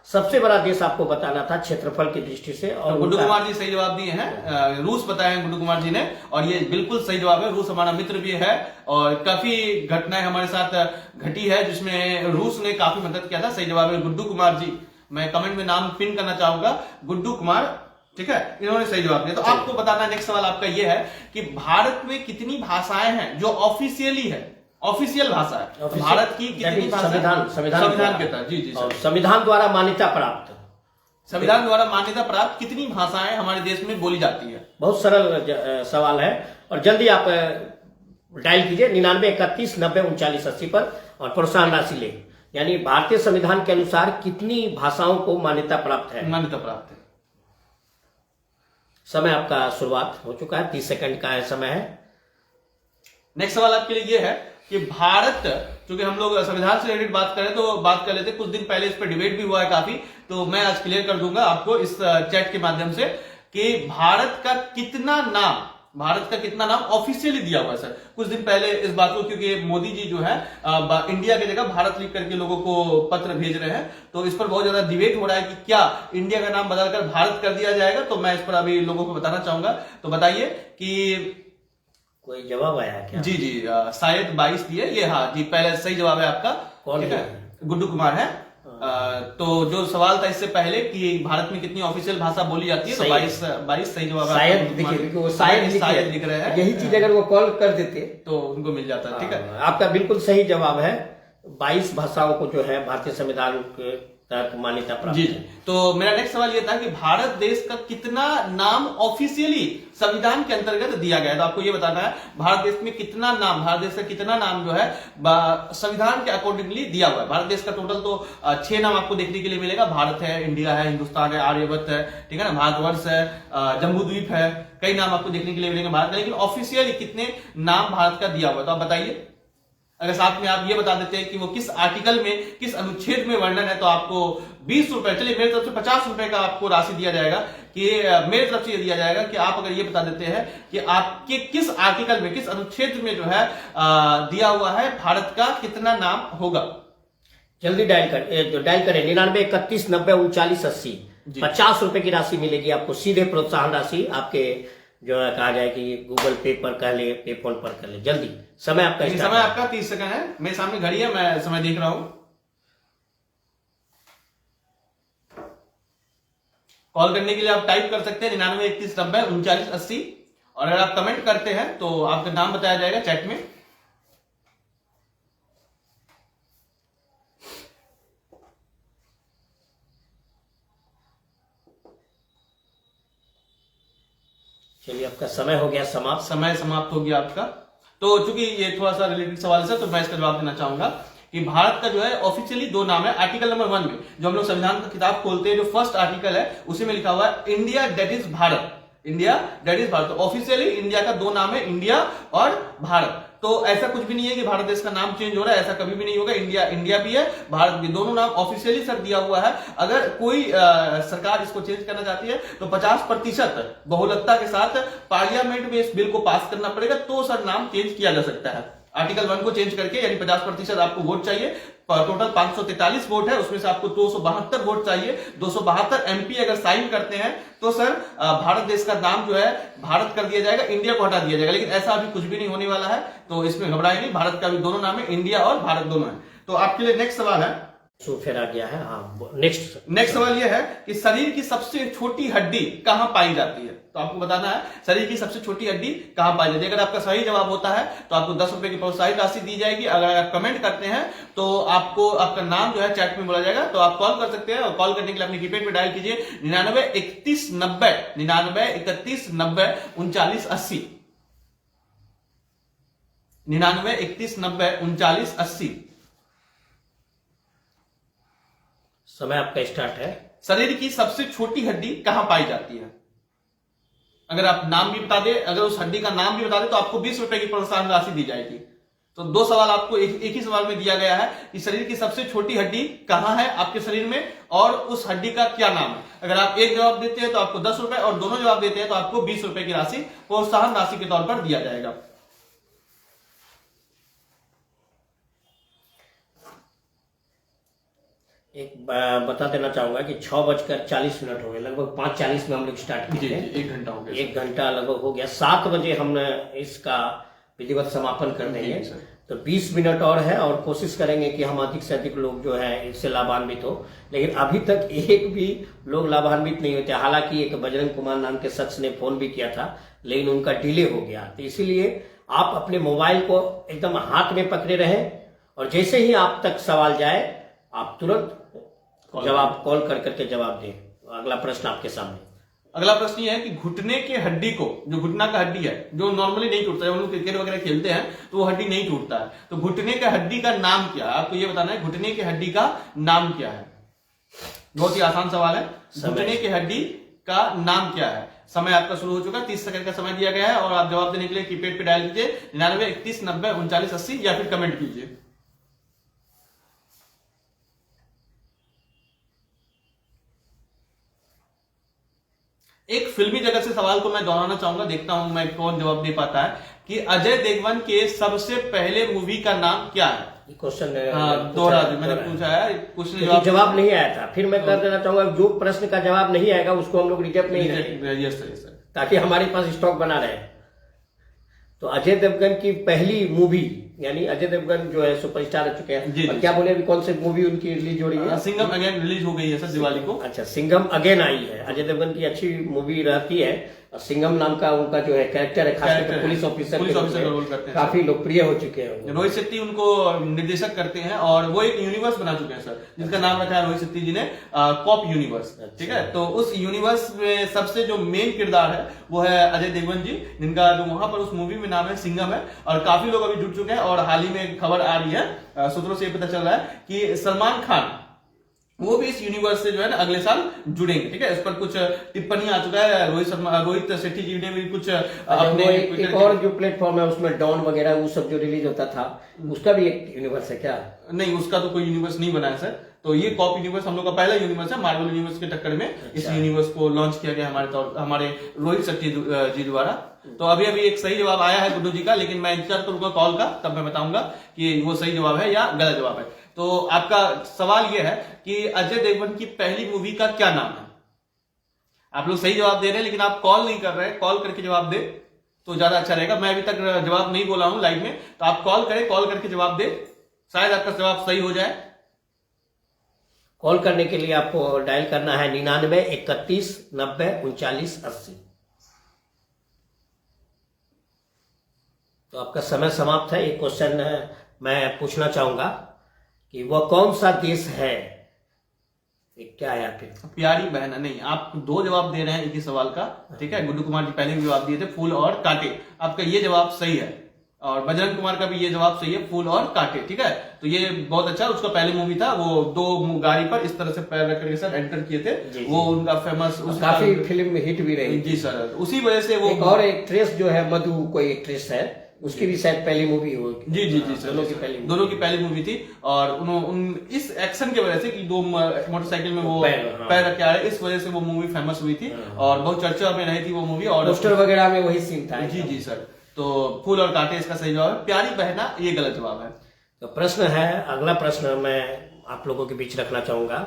सबसे बड़ा देश आपको बताना था क्षेत्रफल की दृष्टि से। और गुड्डू कुमार जी सही जवाब दिए हैं, रूस बताए हैं गुड्डू कुमार जी ने, और ये बिल्कुल सही जवाब है। रूस हमारा मित्र भी है और काफी घटनाएं हमारे साथ घटी है जिसमें रूस ने काफी मदद किया था। सही जवाब है गुड्डू कुमार जी, मैं कमेंट में नाम पिन करना चाहूंगा, गुड्डू कुमार, ठीक है, इन्होंने सही जवाब दिया। तो आपको बताना, नेक्स्ट सवाल आपका ये है कि भारत में कितनी भाषाएं हैं जो ऑफिशियली है, ऑफिशियल भाषा है भारत की, कितनी संविधान के तहत, जी संविधान द्वारा मान्यता प्राप्त, संविधान द्वारा मान्यता प्राप्त कितनी भाषाएं हमारे देश में बोली जाती है? बहुत सरल सवाल है और जल्दी आप डायल कीजिए 9931903980 पर और प्रोत्साहन राशि ले, यानी भारतीय संविधान के अनुसार कितनी भाषाओं को मान्यता प्राप्त है? मान्यता प्राप्त है। समय आपका शुरुआत हो चुका है, 30 सेकंड का समय है। नेक्स्ट सवाल आपके लिए ये है कि भारत, क्योंकि हम लोग संविधान से रिलेटेड बात करें तो बात कर लेते, कुछ दिन पहले इस पर डिबेट भी हुआ है काफी, तो मैं आज क्लियर कर दूंगा आपको इस चैट के माध्यम से कि भारत का कितना नाम ऑफिशियली दिया हुआ है। सर कुछ दिन पहले इस बात को, क्योंकि मोदी जी जो है इंडिया की जगह भारत लिख करके लोगों को पत्र भेज रहे हैं, तो इस पर बहुत ज्यादा डिबेट हो रहा है कि क्या इंडिया का नाम बदलकर भारत कर दिया जाएगा। तो मैं इस पर अभी लोगों को बताना चाहूंगा, तो बताइए कि कोई जवाब आया क्या? जी शायद 22 दिए ये, हाँ जी, पहले सही जवाब है आपका, कौन है? गुड्डू कुमार है। तो जो सवाल था इससे पहले कि भारत में कितनी ऑफिशियल भाषा बोली जाती है, तो 22 सही जवाब है। शायद देखिए, वो शायद लिख रहे हैं, यही चीज अगर वो कॉल कर देते तो उनको मिल जाता। ठीक है, आपका बिल्कुल सही जवाब है। 22 भाषाओं को जो है भारतीय संविधान के तहत मान्यता प्राप्त है। तो मेरा नेक्स्ट सवाल ये था कि भारत देश का कितना नाम ऑफिशियली संविधान के अंतर्गत दिया गया है, तो आपको ये बताना है भारत देश में कितना नाम, भारत देश का कितना नाम जो है संविधान के अकॉर्डिंगली दिया हुआ है। भारत देश का टोटल तो 6 नाम आपको देखने के लिए मिलेगा, भारत है, इंडिया है, हिंदुस्तान है, आर्यभट्ट है, ठीक है ना, भारतवर्ष है, जम्बूद्वीप है, कई नाम आपको देखने के लिए मिलेंगे भारत, लेकिन ऑफिशियली कितने नाम भारत का दिया हुआ है, तो आप बताइए। अगर साथ में आप ये बता देते हैं कि वो किस आर्टिकल में, किस अनुच्छेद में वर्णन है, तो आपको 20 रुपए, चलिए मेरी तरफ से 50 रुपए का आपको राशि दिया जाएगा, कि मेरी तरफ से ये दिया जाएगा कि आप अगर ये बता देते हैं कि आपके किस आर्टिकल में, किस अनुच्छेद में जो है दिया हुआ है भारत का कितना नाम होगा। जल्दी डायल करें 9931903980, 50 रुपए की राशि मिलेगी आपको, सीधे प्रोत्साहन राशि आपके जो है कहा जाए कि गूगल पे पर कर ले, पे फोन पर कर ले। जल्दी, समय आपका 30 सेकंड है, मेरे सामने घड़ी है, मैं समय देख रहा हूं। कॉल करने के लिए आप टाइप कर सकते हैं 9931903980, और अगर आप कमेंट करते हैं तो आपका नाम बताया जाएगा चैट में। चलिए, आपका समय हो गया समाप्त। समय समाप्त हो गया आपका। तो चूंकि ये थोड़ा सा रिलेटेड सवाल है, तो मैं इसका जवाब देना चाहूंगा कि भारत का जो है ऑफिशियली 2 नाम है। आर्टिकल नंबर 1 में जो हम लोग संविधान का किताब खोलते हैं, जो फर्स्ट आर्टिकल है उसी में लिखा हुआ है India that is Bharat, India that is Bharat. तो ऑफिशियली इंडिया का 2 नाम है, इंडिया और भारत। तो ऐसा कुछ भी नहीं है कि भारत देश का नाम चेंज हो रहा है, ऐसा कभी भी नहीं होगा। इंडिया भी है, भारत भी, दोनों नाम ऑफिशियली सर दिया हुआ है। अगर कोई सरकार इसको चेंज करना चाहती है तो 50% बहुमतता के साथ पार्लियामेंट में इस बिल को पास करना पड़ेगा, तो सर नाम चेंज किया जा सकता है। आर्टिकल 1 को चेंज करके, यानी 50% आपको वोट चाहिए, टोटल 543 वोट है, उसमें से आपको 272 वोट चाहिए। 272 एमपी अगर साइन करते हैं तो सर भारत देश का नाम जो है भारत कर दिया जाएगा, इंडिया को हटा दिया जाएगा। लेकिन ऐसा अभी कुछ भी नहीं होने वाला है, तो इसमें घबराए नहीं। भारत का भी दोनों नाम है, इंडिया और भारत दोनों है। तो आपके लिए नेक्स्ट सवाल है, तो फिर आ गया है। हाँ, नेक्स्ट सवाल यह है कि शरीर की सबसे छोटी हड्डी कहां पाई जाती है? तो आपको बताना है शरीर की सबसे छोटी हड्डी कहां पाई जाती है। अगर आपका सही जवाब होता है तो आपको 10 रुपए की प्रोत्साहन राशि दी जाएगी। अगर आप कमेंट करते हैं तो आपको आपका नाम जो है चैट में बोला जाएगा। तो आप कॉल कर सकते हैं, और कॉल करने के लिए अपने कीपैड पे डायल कीजिए 99 31 90 99 31 90 39 80 99 31 90 39 80। समय आपका स्टार्ट है। शरीर की सबसे छोटी हड्डी कहां पाई जाती है? अगर आप नाम भी बता दे, अगर उस हड्डी का नाम भी बता दे तो आपको 20 रुपए की प्रोत्साहन राशि दी जाएगी। तो 2 सवाल आपको एक ही सवाल में दिया गया है कि शरीर की सबसे छोटी हड्डी कहां है आपके शरीर में, और उस हड्डी का क्या नाम है। अगर आप एक जवाब देते हैं तो आपको 10 रुपए, और दोनों जवाब देते हैं तो आपको 20 रुपए की राशि प्रोत्साहन राशि के तौर पर दिया जाएगा। एक बता देना चाहूंगा कि 6:40 हो गए, लगभग 5:40 में हम लोग स्टार्ट किए थे। 1 घंटा हो गया, 1 घंटा लगभग हो गया। 7 बजे हम इसका विधिवत समापन कर देंगे। तो 20 मिनट और है, और कोशिश करेंगे कि हम अधिक से अधिक लोग जो है इससे लाभान्वित हो। लेकिन अभी तक एक भी लोग लाभान्वित नहीं होते। हालांकि एक बजरंग कुमार नाम के शख्स ने फोन भी किया था, लेकिन उनका डिले हो गया। तो इसीलिए आप अपने मोबाइल को एकदम हाथ में पकड़े रहें, और जैसे ही आप तक सवाल जाए आप तुरंत जवाब कॉल कर करके जवाब दें। अगला प्रश्न आपके सामने। अगला प्रश्न ये है कि घुटने के हड्डी को, जो घुटना का हड्डी है जो नॉर्मली नहीं टूटता है, हम लोग क्रिकेट वगैरह खेलते हैं तो वो हड्डी नहीं टूटता है, तो घुटने के हड्डी का नाम क्या है? आपको ये बताना है घुटने के हड्डी का नाम क्या है। बहुत ही आसान सवाल है, घुटने के हड्डी का नाम क्या है। समय आपका शुरू हो चुका है, 30 सेकंड का समय दिया गया है, और आप जवाब देने के लिए कीपैड पे डायल कीजिए 99 31 90 39 80 या फिर कमेंट कीजिए। एक फिल्मी जगत से सवाल को मैं दोहराना चाहूंगा, देखता हूं मैं कौन जवाब दे पाता है कि अजय देवगन के सबसे पहले मूवी का नाम क्या है। क्वेश्चन दोहरा मैंने पूछा है, क्वेश्चन जवाब नहीं आया था। फिर मैं कर देना चाहूंगा, जो प्रश्न का जवाब नहीं आएगा उसको हम लोग रिजेक्ट नहीं करेंगे, ताकि हमारे पास स्टॉक बना रहे। तो अजय देवगन की पहली मूवी, यानी अजय देवगन जो है सुपरस्टार रह चुके हैं, और क्या बोले अभी कौन सी मूवी उनकी रिलीज हो रही है? सिंघम अगेन रिलीज हो गई है सर दिवाली को। अच्छा, सिंघम अगेन आई है। अजय देवगन की अच्छी मूवी रहती है। सिंघम नाम का उनका जो है कैरेक्टर है, खासकर पुलिस ऑफिसर का रोल करते हैं, काफी लोकप्रिय हो चुके हैं। रोहित शेट्टी उनको निर्देशक करते हैं, और वो एक यूनिवर्स बना चुके हैं सर, जिसका नाम रखा है रोहित शेट्टी जी ने कॉप यूनिवर्स। ठीक है, तो उस यूनिवर्स में सबसे जो मेन किरदार है वो है अजय देवगन जी, जिनका जो वहां पर उस मूवी में नाम है सिंघम है। और काफी लोग अभी जुड़ चुके हैं, और हाल ही में खबर आ रही है, सूत्रों से पता चल रहा है कि सलमान खान वो भी इस यूनिवर्स से जो है ना अगले साल जुड़ेंगे। ठीक है, इस पर कुछ टिप्पणी आ चुका है। रोहित शेट्टी जी ने भी कुछ अपने एक और जो प्लेटफॉर्म है उसमें डॉन वगैरह वो सब जो रिलीज होता था, उसका भी एक यूनिवर्स है क्या? नहीं, उसका तो कोई यूनिवर्स नहीं बना है सर। तो ये कॉप यूनिवर्स हम लोग का पहला यूनिवर्स है, मार्वल यूनिवर्स के टक्कर में इस यूनिवर्स को लॉन्च किया गया हमारे रोहित शेट्टी जी द्वारा। तो अभी एक सही जवाब आया है गुड्डू जी का, लेकिन मैं इंतजार करूंगा कॉल का, तब मैं बताऊंगा कि वो सही जवाब है या गलत जवाब है। तो आपका सवाल यह है कि अजय देवगन की पहली मूवी का क्या नाम है। आप लोग सही जवाब दे रहे हैं, लेकिन आप कॉल नहीं कर रहे हैं। कॉल करके जवाब दे तो ज्यादा अच्छा रहेगा। मैं अभी तक जवाब नहीं बोला हूं लाइव में, तो आप कॉल करें, कॉल करके जवाब दे, शायद आपका जवाब सही हो जाए। कॉल करने के लिए आपको डायल करना है 99 31 90 39 80। तो आपका समय समाप्त है। एक क्वेश्चन मैं पूछना चाहूंगा कि वह कौन सा देश है? क्या है आपके? प्यारी बहन। नहीं, आप 2 जवाब दे रहे हैं एक ही सवाल का। ठीक है, गुड्डू कुमार जी पहले भी जवाब दिए थे, फूल और कांटे। आपका ये जवाब सही है, और बजरंग कुमार का भी ये जवाब सही है, फूल और कांटे। ठीक है, तो ये बहुत अच्छा। उसका पहले मूवी था, वो 2 गाड़ी पर इस तरह से पैर रख करके सर एंटर किए थे, वो उनका फेमस, काफी फिल्म हिट भी रही। जी सर, उसी वजह से वो। एक और एक्ट्रेस जो है मधु, कोई एक्ट्रेस है, उसकी भी शायद पहली मूवी हो। जी सर, दोनों की पहली मूवी थी। और इस एक्शन की वजह से कि 2 मोटरसाइकिल में वो पैर रख के आ रहे, इस वजह से वो मूवी फेमस हुई थी, और बहुत चर्चा में रही थी वो मूवी। और पोस्टर वगैरह में वही सीन था। जी सर, तो फूल और कांटे इसका सही जवाब है। प्यारी बहना ये गलत जवाब है। तो प्रश्न है, अगला प्रश्न मैं आप लोगों के बीच रखना चाहूंगा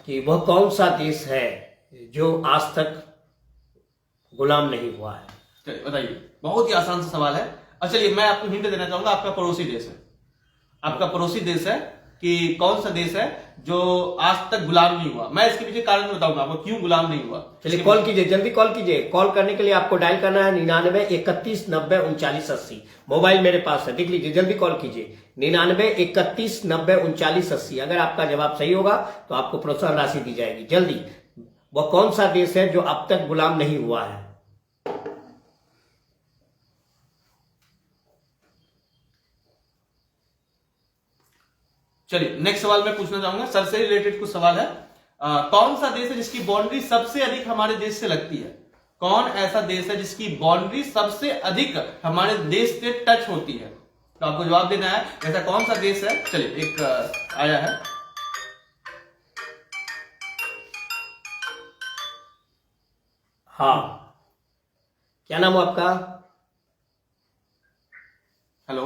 कि वह कौन सा देश है जो आज तक गुलाम नहीं हुआ है? बताइए, बहुत ही आसान सा सवाल है। अच्छा चलिए, मैं आपको हिंट देना चाहूंगा, आपका पड़ोसी देश है। आपका पड़ोसी देश है, कि कौन सा देश है जो आज तक गुलाम नहीं हुआ। मैं इसके पीछे कारण बताऊंगा आपको क्यों गुलाम नहीं हुआ। चलिए कॉल कीजिए, जल्दी कॉल कीजिए। कॉल करने के लिए आपको डायल करना है 99 31 90 39 80। मोबाइल मेरे पास है, देख लीजिए, जल्दी कॉल कीजिए 99 31 90 39 80। अगर आपका जवाब सही होगा तो आपको प्रोत्साहन राशि दी जाएगी। जल्दी, वह कौन सा देश है जो अब तक गुलाम नहीं हुआ है? चलिए नेक्स्ट सवाल मैं पूछना चाहूंगा, सर से रिलेटेड कुछ सवाल है। कौन सा देश है जिसकी बाउंड्री सबसे अधिक हमारे देश से लगती है? कौन ऐसा देश है जिसकी बाउंड्री सबसे अधिक हमारे देश से टच होती है? तो आपको जवाब देना है ऐसा कौन सा देश है। चलिए एक आया है, हाँ, क्या नाम हुआ आपका? हेलो,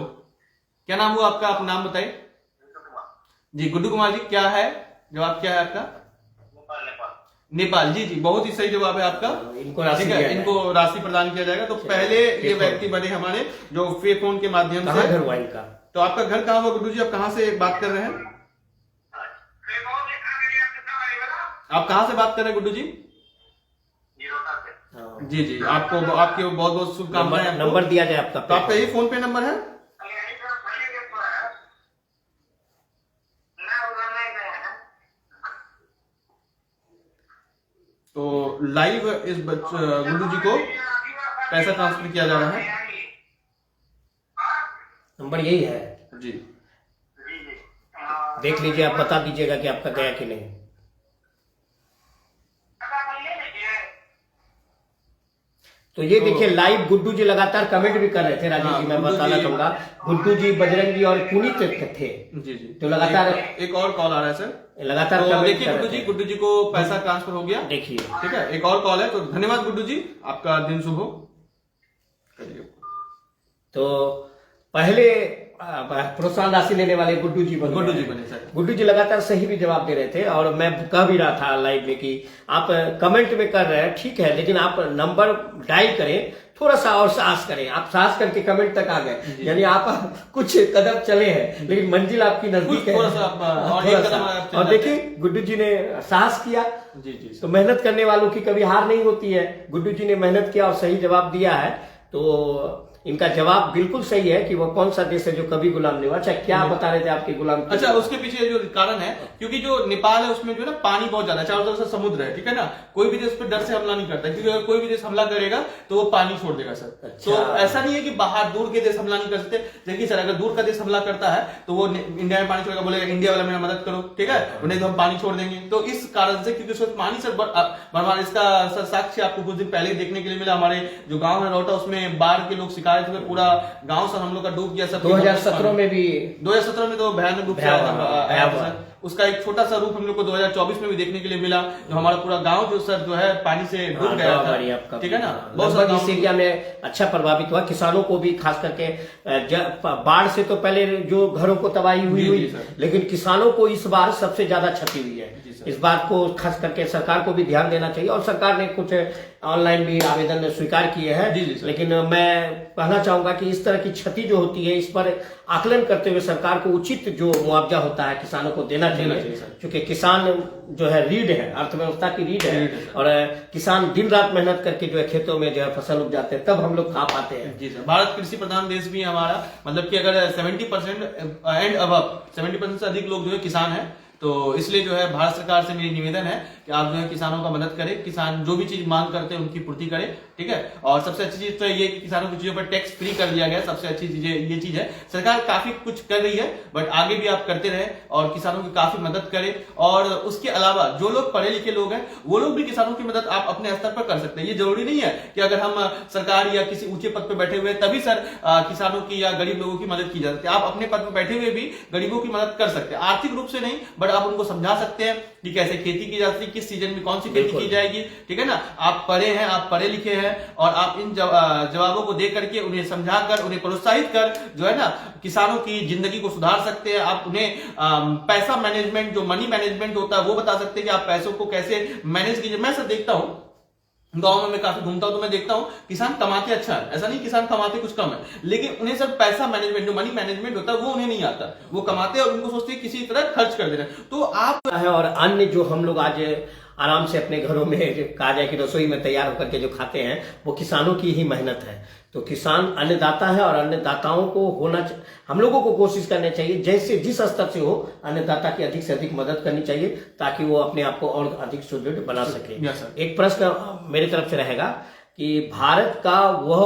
क्या नाम हुआ आपका? आप नाम बताइए जी। गुड्डू कुमार जी, क्या है जवाब, क्या है आपका? नेपाल। जी जी, बहुत ही सही जवाब है आपका। इनको राशि ठीक है, इनको राशि प्रदान किया जाएगा। तो पहले ये व्यक्ति बने हमारे जो पे फोन के माध्यम से। घर हुआ इनका? तो आपका घर कहाँ हुआ गुड्डू जी? आप कहाँ से बात कर रहे हैं? आप कहाँ से बात कर रहे हैं गुड्डू जी? जी जी, आपको आपके बहुत बहुत शुभकामनाएं। नंबर दिया जाए आपका? तो आपका ये फोन पे नंबर है? तो लाइव इस गुड्डू जी को पैसा ट्रांसफर किया जा रहा है। नंबर यही है जी, देख लीजिए, आप बता दीजिएगा कि आपका गया कि नहीं। तो ये देखिए लाइव गुड्डू जी लगातार कमेंट भी कर रहे थे राजेश जी, मैं बताना चाहूंगा। गुड्डू जी, बजरंग जी और पुनीत थे। जी जी, तो लगातार एक और कॉल आ रहा है सर, लगातार तो देखिए गुड्डू जी को पैसा ट्रांसफर हो गया। देखिए, ठीक है, एक और कॉल है। तो धन्यवाद गुड्डू जी, आपका दिन शुभ हो। तो पहले प्रोत्साहन राशि लेने वाले गुड्डू जी बने सर। गुड्डू जी लगातार सही भी जवाब दे रहे थे और मैं कह भी रहा था लाइव में कि आप कमेंट में कर रहे हैं ठीक है, लेकिन आप नंबर डायल करें, थोड़ा सा और साहस करें। आप साहस करके कमेंट तक आ गए, यानी आप कुछ कदम चले हैं, लेकिन मंजिल आपकी नजदीक है। और देखिए गुड्डू जी ने साहस किया। जी जी, तो मेहनत करने वालों की कभी हार नहीं होती है। गुड्डू जी ने मेहनत किया और सही जवाब दिया है। तो इनका जवाब बिल्कुल सही है कि वो कौन सा देश है जो कभी गुलाम नहीं हुआ। अच्छा, क्या बता रहे थे आपके गुलाम? अच्छा, उसके पीछे जो कारण है, क्योंकि जो नेपाल है उसमें जो है ना पानी बहुत ज्यादा है, चारों तरफ से समुद्र है। ठीक है ना, कोई भी देश पे डर से हमला नहीं करता, क्योंकि अगर कोई भी देश हमला करेगा तो वो पानी छोड़ देगा सर। अच्छा। तो ऐसा नहीं है कि बाहर दूर के देश हमला नहीं कर सकते। देखिए सर, अगर दूर का देश हमला करता है तो वो इंडिया में पानी छोड़ेगा, बोलेगा इंडिया वाला मेरा मदद करो, ठीक है, उन्हें तो हम पानी छोड़ देंगे। तो इस कारण से, क्योंकि उसमें पानी सर बर्बाद, इसका सर साक्ष्य आपको कुछ दिन पहले देखने के लिए मिला। हमारे जो गाँव है रोटा, उसमें बाढ़ के लोग शिकायत हुए, पूरा गांव सर हम लोग का डूब गया सर। 2017 में भी, 2017 में तो भयानक रूप से आया था सर। उसका एक छोटा सा रूप हम लोग को 2024 में भी देखने के लिए मिला, जो हमारा पूरा गांव जो सर जो है पानी से डूब गया था। ठीक है ना, बहुत सारा इस एरिया में अच्छा प्रभावित हुआ। किसानों को भी खास करके बाढ़ से तो पहले जो घरों को तबाही हुई, लेकिन किसानों को इस बार सबसे ज्यादा क्षति हुई है। इस बात को खास करके सरकार को भी ध्यान देना चाहिए, और सरकार ने कुछ ऑनलाइन भी आवेदन स्वीकार किए हैं। लेकिन मैं कहना चाहूंगा कि इस तरह की क्षति जो होती है, इस पर आकलन करते हुए सरकार को उचित जो मुआवजा होता है किसानों को देना चाहिए, क्योंकि किसान जो है रीढ़ है, अर्थव्यवस्था की रीढ़ है। और किसान दिन रात मेहनत करके जो है खेतों में जो है फसल उपजाते हैं, तब हम लोग खा पाते हैं। जी सर, भारत कृषि प्रधान देश भी है हमारा, मतलब कि अगर 70% एंड अबव 70% से अधिक लोग जो है किसान है। तो इसलिए जो है भारत सरकार से मेरी निवेदन है कि आप जो है किसानों का मदद करें, किसान जो भी चीज मांग करते हैं उनकी पूर्ति करें। ठीक है, और सबसे अच्छी चीज तो ये कि किसानों की चीजों पर टैक्स फ्री कर दिया गया। सबसे अच्छी चीज ये चीज है, सरकार काफी कुछ कर रही है, बट आगे भी आप करते रहे और किसानों की काफी मदद करें। और उसके अलावा जो लोग पढ़े लिखे लोग हैं, वो लोग भी किसानों की मदद आप अपने स्तर पर कर सकते हैं। ये जरूरी नहीं है कि अगर हम सरकार या किसी ऊंचे पद पर बैठे हुए तभी सर किसानों की या गरीब लोगों की मदद की जा सकती है। आप अपने पद पर बैठे हुए भी गरीबों की मदद कर सकते हैं, आर्थिक रूप से नहीं, बट आप उनको समझा सकते हैं कि कैसे खेती की जाती है, किस सीजन में कौन सी खेती की जाएगी। ठीक है ना, आप पढ़े हैं, आप पढ़े लिखे हैं, और आप इन जवाबों को दे करके उन्हें समझाकर, उन्हें प्रोत्साहित कर जो है ना किसानों की जिंदगी को सुधार सकते हैं। आप उन्हें पैसा मैनेजमेंट, जो मनी मैनेजमेंट होता है वो बता सकते हैं कि आप पैसों को कैसे मैनेज कीजिए। मैं सर देखता हूं गांव में मैं काफी घूमता हूं तो मैं देखता हूं किसान कमाते अच्छा है, ऐसा नहीं किसान कमाते कुछ कम है, लेकिन उन्हें सर पैसा मैनेजमेंट, जो मनी मैनेजमेंट होता है वो उन्हें नहीं आता। वो कमाते हैं और उनको सोचते हैं किसी तरह खर्च कर देना। तो आप है और अन्य जो हम लोग आज आराम से अपने घरों में कहा जाए कि रसोई में तैयार होकर के जो खाते हैं वो किसानों की ही मेहनत है। तो किसान अन्नदाता है और अन्नदाताओं को हम लोगों को कोशिश करनी चाहिए जैसे जिस स्तर से हो अन्नदाता की अधिक से अधिक मदद करनी चाहिए ताकि वो अपने आप को और अधिक सुदृढ़ बना सके। एक प्रश्न मेरी तरफ से रहेगा कि भारत का वह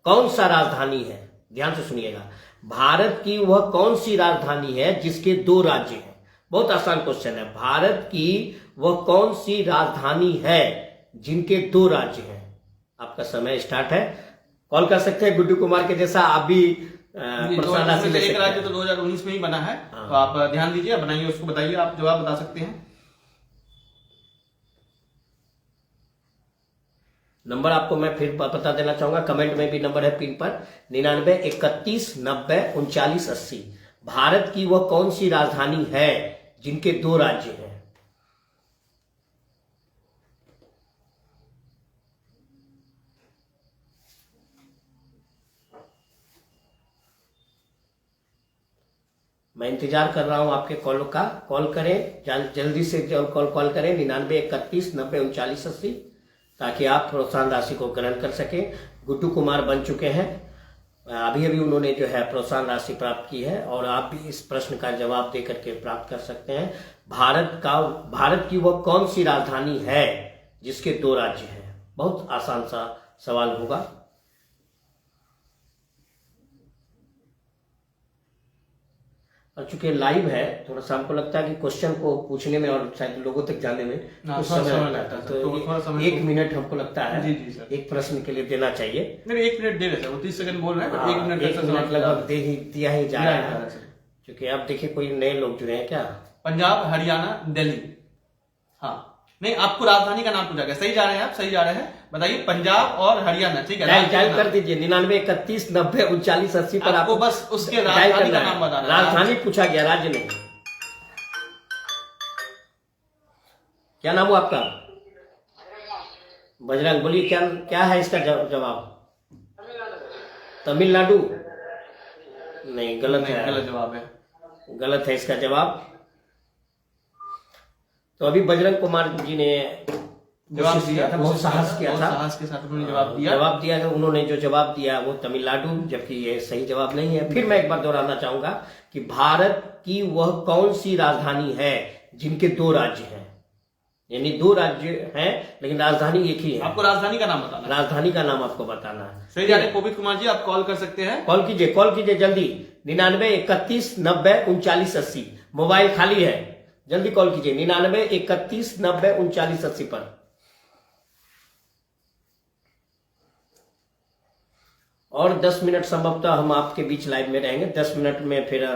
कौन सा राजधानी है, ध्यान से सुनिएगा, भारत की वह कौन सी राजधानी है जिसके 2 राज्य हैं? बहुत आसान क्वेश्चन है। भारत की वह कौन सी राजधानी है जिनके 2 राज्य हैं? आपका समय स्टार्ट है, कॉल कर सकते हैं गुड्डू कुमार के जैसा आप भी परेशान राशि ले सकते हैं। एक राज्य तो 2019 में ही बना है, तो आप ध्यान दीजिए, बनाइए, उसको बताइए, आप जवाब बता सकते हैं। नंबर आपको मैं फिर बता देना चाहूंगा, कमेंट में भी नंबर है पिन पर 99 31 90 39 80। भारत की वह कौन सी राजधानी है जिनके 2 राज्य हैं? मैं इंतजार कर रहा हूं आपके कॉल का, कॉल करें, जल्दी से कॉल करें 99 31 90 39 80 ताकि आप प्रोत्साहन राशि को ग्रहण कर सकें। गुड्डू कुमार बन चुके हैं, अभी अभी उन्होंने जो है प्रोत्साहन राशि प्राप्त की है और आप भी इस प्रश्न का जवाब दे करके प्राप्त कर सकते हैं। भारत की वह कौन सी राजधानी है जिसके 2 राज्य हैं? बहुत आसान सा सवाल होगा। और चूंकि लाइव है थोड़ा सा हमको लगता है कि क्वेश्चन को पूछने में और शायद लोगों तक जाने में कुछ समय लगता है, तो 1 मिनट हमको लगता है एक प्रश्न के लिए देना चाहिए। नहीं 1 मिनट दे रहे सर, वो 30 सेकंड बोल रहे हैं, 1 मिनट लगभग दिया ही जा रहा है। क्योंकि अब देखिए कोई नए लोग जुड़े हैं क्या? पंजाब, हरियाणा, दिल्ली। हाँ नहीं, आपको राजधानी का नाम पूछा गया, सही जा रहे हैं आप, सही जा रहे हैं, बताइए पंजाब और हरियाणा, ठीक है? डायल कर दीजिए 99 31 90 39 80 पर आपको बस उसके राजधानी का नाम बताना। राजधानी पूछा गया, राज्य नहीं। क्या नाम हुआ आपका? बजरंग, बोलिए क्या है इसका जवाब? तमिलनाडु? नहीं, गलत है, गलत जवाब है, गलत है इसका जवाब। तो अभी बजरंग कुमार जी ने जवाब दिया था, बहुत साहस किया था, साहस के साथ उन्होंने जवाब दिया। तो उन्होंने जो जवाब दिया वो तमिलनाडु, जबकि ये सही जवाब नहीं है। फिर मैं एक बार दोहराना चाहूंगा कि भारत की वह कौन सी राजधानी है जिनके 2 राज्य हैं, यानी 2 राज्य हैं लेकिन राजधानी एक ही है। आपको राजधानी का नाम बताना, राजधानी का नाम आपको बताना है। सही जा रहे पवित्र कुमार जी, आप कॉल कर सकते हैं, कॉल कीजिए जल्दी 99 31 90 39 80। मोबाइल खाली है, जल्दी कॉल कीजिए 99 31 90 39 80 पर। और 10 मिनट संभवतः हम आपके बीच लाइव में रहेंगे। 10 मिनट में फिर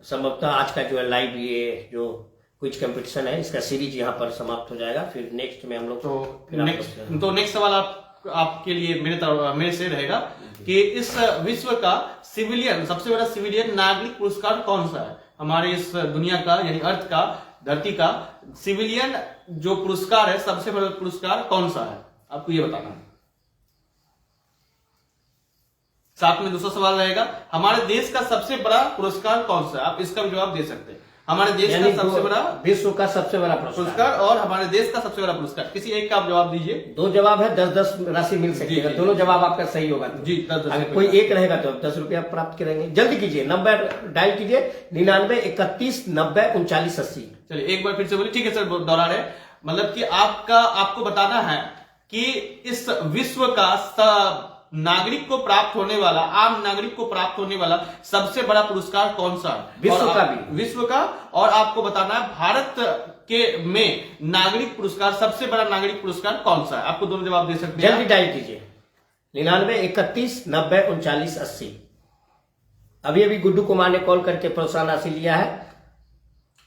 संभवतः आज का जो है लाइव ये जो क्विज कंपटीशन है इसका सीरीज यहाँ पर समाप्त हो जाएगा। फिर नेक्स्ट में हम लोग तो नेक्स्ट सवाल आपके लिए मेरे से रहेगा कि इस विश्व का सिविलियन, सबसे बड़ा सिविलियन नागरिक पुरस्कार कौन सा है? हमारे इस दुनिया का यानी अर्थ का, धरती का सिविलियन जो पुरस्कार है, सबसे बड़ा पुरस्कार कौन सा है? आपको ये बताना है। साथ में दूसरा सवाल रहेगा, हमारे देश का सबसे बड़ा पुरस्कार कौन सा है? आप इसका भी जवाब दे सकते हैं। हमारे देश का सबसे बड़ा, विश्व का सबसे बड़ा पुरस्कार और हमारे देश का सबसे बड़ा पुरस्कार, किसी एक का आप जवाब दीजिए। 2 जवाब है, 10-10 राशि मिल सकती है। दोनों जवाब आपका सही होगा जी, अगर कोई एक रहेगा तो 10 रुपया प्राप्त करेंगे। जल्दी कीजिए, नंबर डायल कीजिए 99 31 90 39 80। चलिए एक बार फिर से बोलिए, ठीक है सर, दोहरा रहे, मतलब कि आपको बताना है कि इस विश्व का नागरिक को प्राप्त होने वाला, आम नागरिक को प्राप्त होने वाला सबसे बड़ा पुरस्कार कौन सा है? विश्व का, और आपको बताना है भारत के में नागरिक पुरस्कार, सबसे बड़ा नागरिक पुरस्कार कौन सा है? आपको दोनों जवाब दे सकते हैं, जल्दी डायल कीजिए 99 31 90 39 80। अभी गुड्डू कुमार ने कॉल करके प्रोत्साहन राशि लिया है।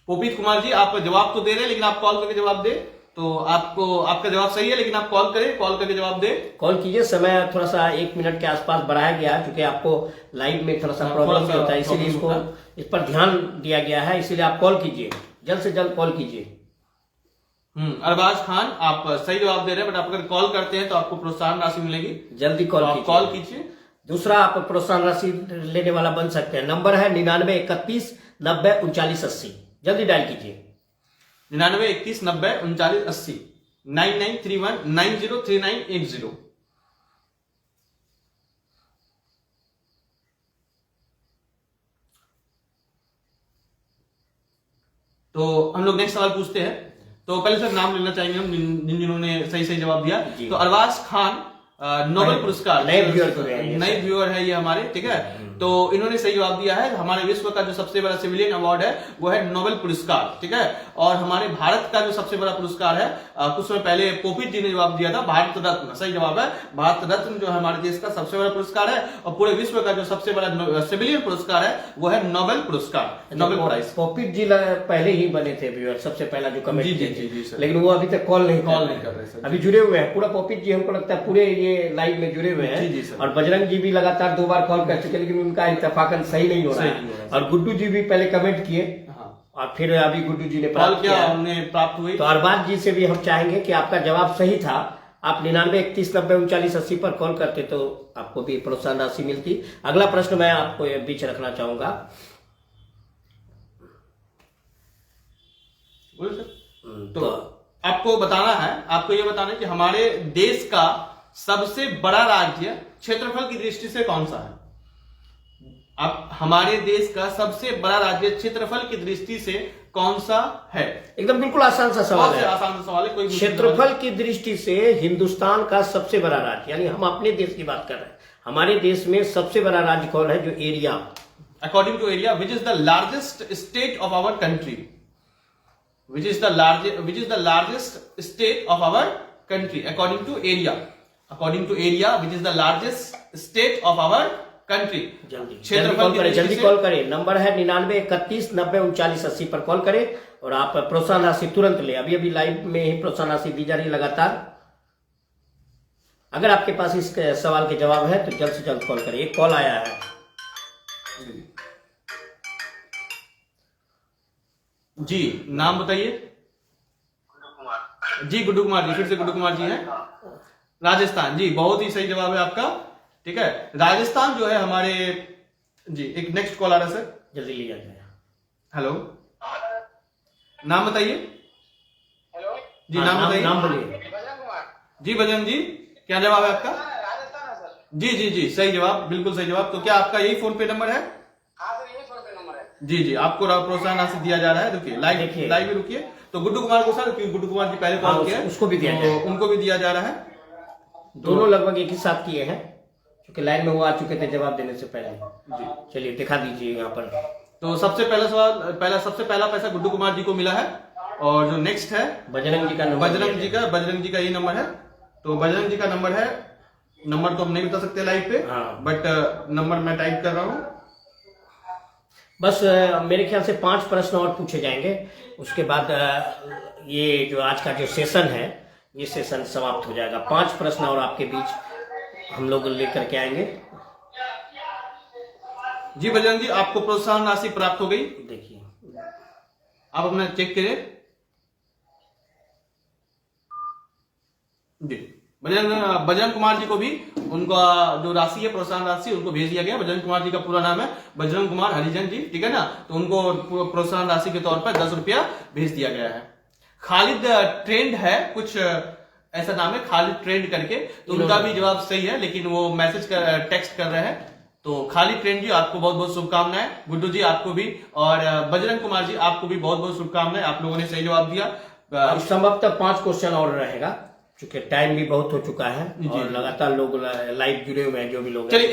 पोपीत कुमार जी, आप जवाब तो दे रहे हैं लेकिन आप कॉल करके जवाब दे, तो आपका जवाब सही है, लेकिन आप कॉल करें, कॉल करके जवाब दे। कॉल कीजिए, समय थोड़ा सा 1 मिनट के आसपास बढ़ाया गया क्योंकि आपको लाइव में थोड़ा सा प्रॉब्लम भी होता है, इसीलिए इस पर ध्यान दिया गया है। इसीलिए आप कॉल कीजिए, जल्द से जल्द कॉल कीजिए। अरबाज खान, आप सही जवाब दे रहे हैं, बट आप अगर कॉल करते हैं तो आपको प्रोत्साहन राशि मिलेगी। जल्दी तो कॉल आप कॉल कीजिए। दूसरा आप प्रोत्साहन राशि लेने वाला बन सकते हैं। नंबर है 9931903980। जल्दी डायल कीजिए। 9931903980 9931903980। तो हम लोग नेक्स्ट सवाल पूछते हैं। तो पहले सर नाम लेना चाहेंगे हम जिन जिन्होंने सही सही जवाब दिया। तो अरबाज खान नोबेल पुरस्कार, नए व्यूअर है ये हमारे, ठीक है। तो इन्होंने सही जवाब दिया है। हमारे विश्व का जो सबसे बड़ा सिविलियन अवार्ड है वो है नोबेल पुरस्कार, ठीक है। और हमारे भारत का जो सबसे बड़ा पुरस्कार है, कुछ समय पहले पोपित जी ने जवाब दिया था, भारत रत्न। सही जवाब है, भारत रत्न जो है हमारे देश का सबसे बड़ा पुरस्कार है। और पूरे विश्व का जो सबसे बड़ा सिविलियन पुरस्कार है वो है नोबेल पुरस्कार, नोबेल प्राइज। पोपित जी पहले ही बने थे व्यूअर, सबसे पहला जो कमेंट जी सर। लेकिन वो अभी तक कॉल नहीं कर रहे सर। अभी जुड़े हुए हैं पूरा। पोपित जी हमको लगता है पूरे ये लाइव में जुड़े हुए हैं। जी सर। और बजरंग जी भी लगातार 2 बार कॉल कर चुके, लेकिन उनका इत्तेफाकन सही नहीं हो रहा है। और गुड्डू जी भी पहले कमेंट किए और फिर अभी गुड्डू जी ने कॉल किया, हमने प्राप्त हुई। तो अरबाज जी से भी हम चाहेंगे कि आपका जवाब सही था। आप 9931903980 पर कॉल करते तो आपको भी प्रोत्साहन राशि मिलती। अगला प्रश्न मैं आपको बीच रखना चाहूंगा। तो आपको बताना है, आपको ये बताना है कि हमारे देश का सबसे बड़ा राज्य क्षेत्रफल की दृष्टि से कौन सा है। अब हमारे देश का सबसे बड़ा राज्य क्षेत्रफल की दृष्टि से कौन सा है। एकदम बिल्कुल आसान सा सवाल है। आसान सा सवाल है, कोई क्षेत्रफल की दृष्टि से हिंदुस्तान का सबसे बड़ा राज्य, यानी हम अपने देश की बात कर रहे हैं, हमारे देश में सबसे बड़ा राज्य कौन है जो area, according to area, which is the largest state of our country, which is the largest state of our country according to area, which is the largest state of our country। जल्दी call करें। Number है 9931903980 पर call करें और आप प्रोत्साहन राशि तुरंत ले। अभी लाइव में ही प्रोत्साहन राशि दी जा रही लगातार। अगर आपके पास इस सवाल के जवाब है तो जल्द से जल्द कॉल करें। एक कॉल आया है। जी नाम बताइए। जी गुड्डू कुमार जी, फिर से गुड्डू कुमार जी हैं, राजस्थान। जी बहुत ही सही जवाब है आपका, ठीक है। राजस्थान जो है हमारे, जी एक नेक्स्ट कॉल आ रहा है सर, जल्दी ले जाइए। हेलो, नाम बताइए। हेलो जी नाम बताइए। नाम बोलिए। जी बजरंग जी, क्या जवाब है आपका? राजस्थान है सर। जी सही जवाब, बिल्कुल सही जवाब। तो क्या आपका यही फोन पे नंबर है? हाँ सर, यही फोन पे नंबर है। जी आपको प्रोत्साहन राशि दिया जा रहा है। देखिए लाइव में रुकिए। तो गुड्डू कुमार को सर, क्योंकि गुड्डू कुमार जी पहले कॉल किया, उसको भी दिया जाए, उनको भी दिया जा रहा है। दोनों लगभग एक ही साथ किए हैं क्योंकि लाइन में वो आ चुके थे जवाब देने से पहले। जी चलिए दिखा दीजिए यहाँ पर। तो सबसे पहला सवाल, सबसे पहला पैसा गुड्डू कुमार जी को मिला है। और जो नेक्स्ट है बजरंग जी का नंबर, बजरंग जी का ये नंबर है। तो बजरंग जी का नंबर है, नंबर तो हम नहीं बता सकते लाइव पे, बट नंबर मैं टाइप कर रहा हूँ। बस मेरे ख्याल से 5 प्रश्न और पूछे जाएंगे, उसके बाद ये जो आज का जो सेशन है ये सेशन समाप्त हो जाएगा। 5 प्रश्न और आपके बीच हम लोग लेकर के आएंगे। जी बजरंग जी, आपको प्रोत्साहन राशि प्राप्त हो गई। देखिए आप अपना चेक करें। जी बजरंग कुमार जी को भी उनका जो राशि है, प्रोत्साहन राशि, उनको भेज दिया गया। बजरंग कुमार जी का पूरा नाम है बजरंग कुमार हरिजन जी, ठीक है ना। तो उनको प्रोत्साहन राशि के तौर पर 10 रुपया भेज दिया गया है। खालिद ट्रेंड है, कुछ ऐसा नाम है खालिद ट्रेंड करके, तो उनका भी जवाब सही है, लेकिन वो मैसेज टेक्स्ट कर रहे हैं। तो खालिद ट्रेंड जी आपको बहुत बहुत शुभकामनाएं। गुड्डू जी आपको भी, और बजरंग कुमार जी आपको भी बहुत बहुत शुभकामनाएं, आप लोगों ने सही जवाब दिया। संभवतः 5 क्वेश्चन और रहेगा क्योंकि टाइम भी बहुत हो चुका है और लगातार लोग लाइव जुड़े हुए हैं जो भी लोग। चलिए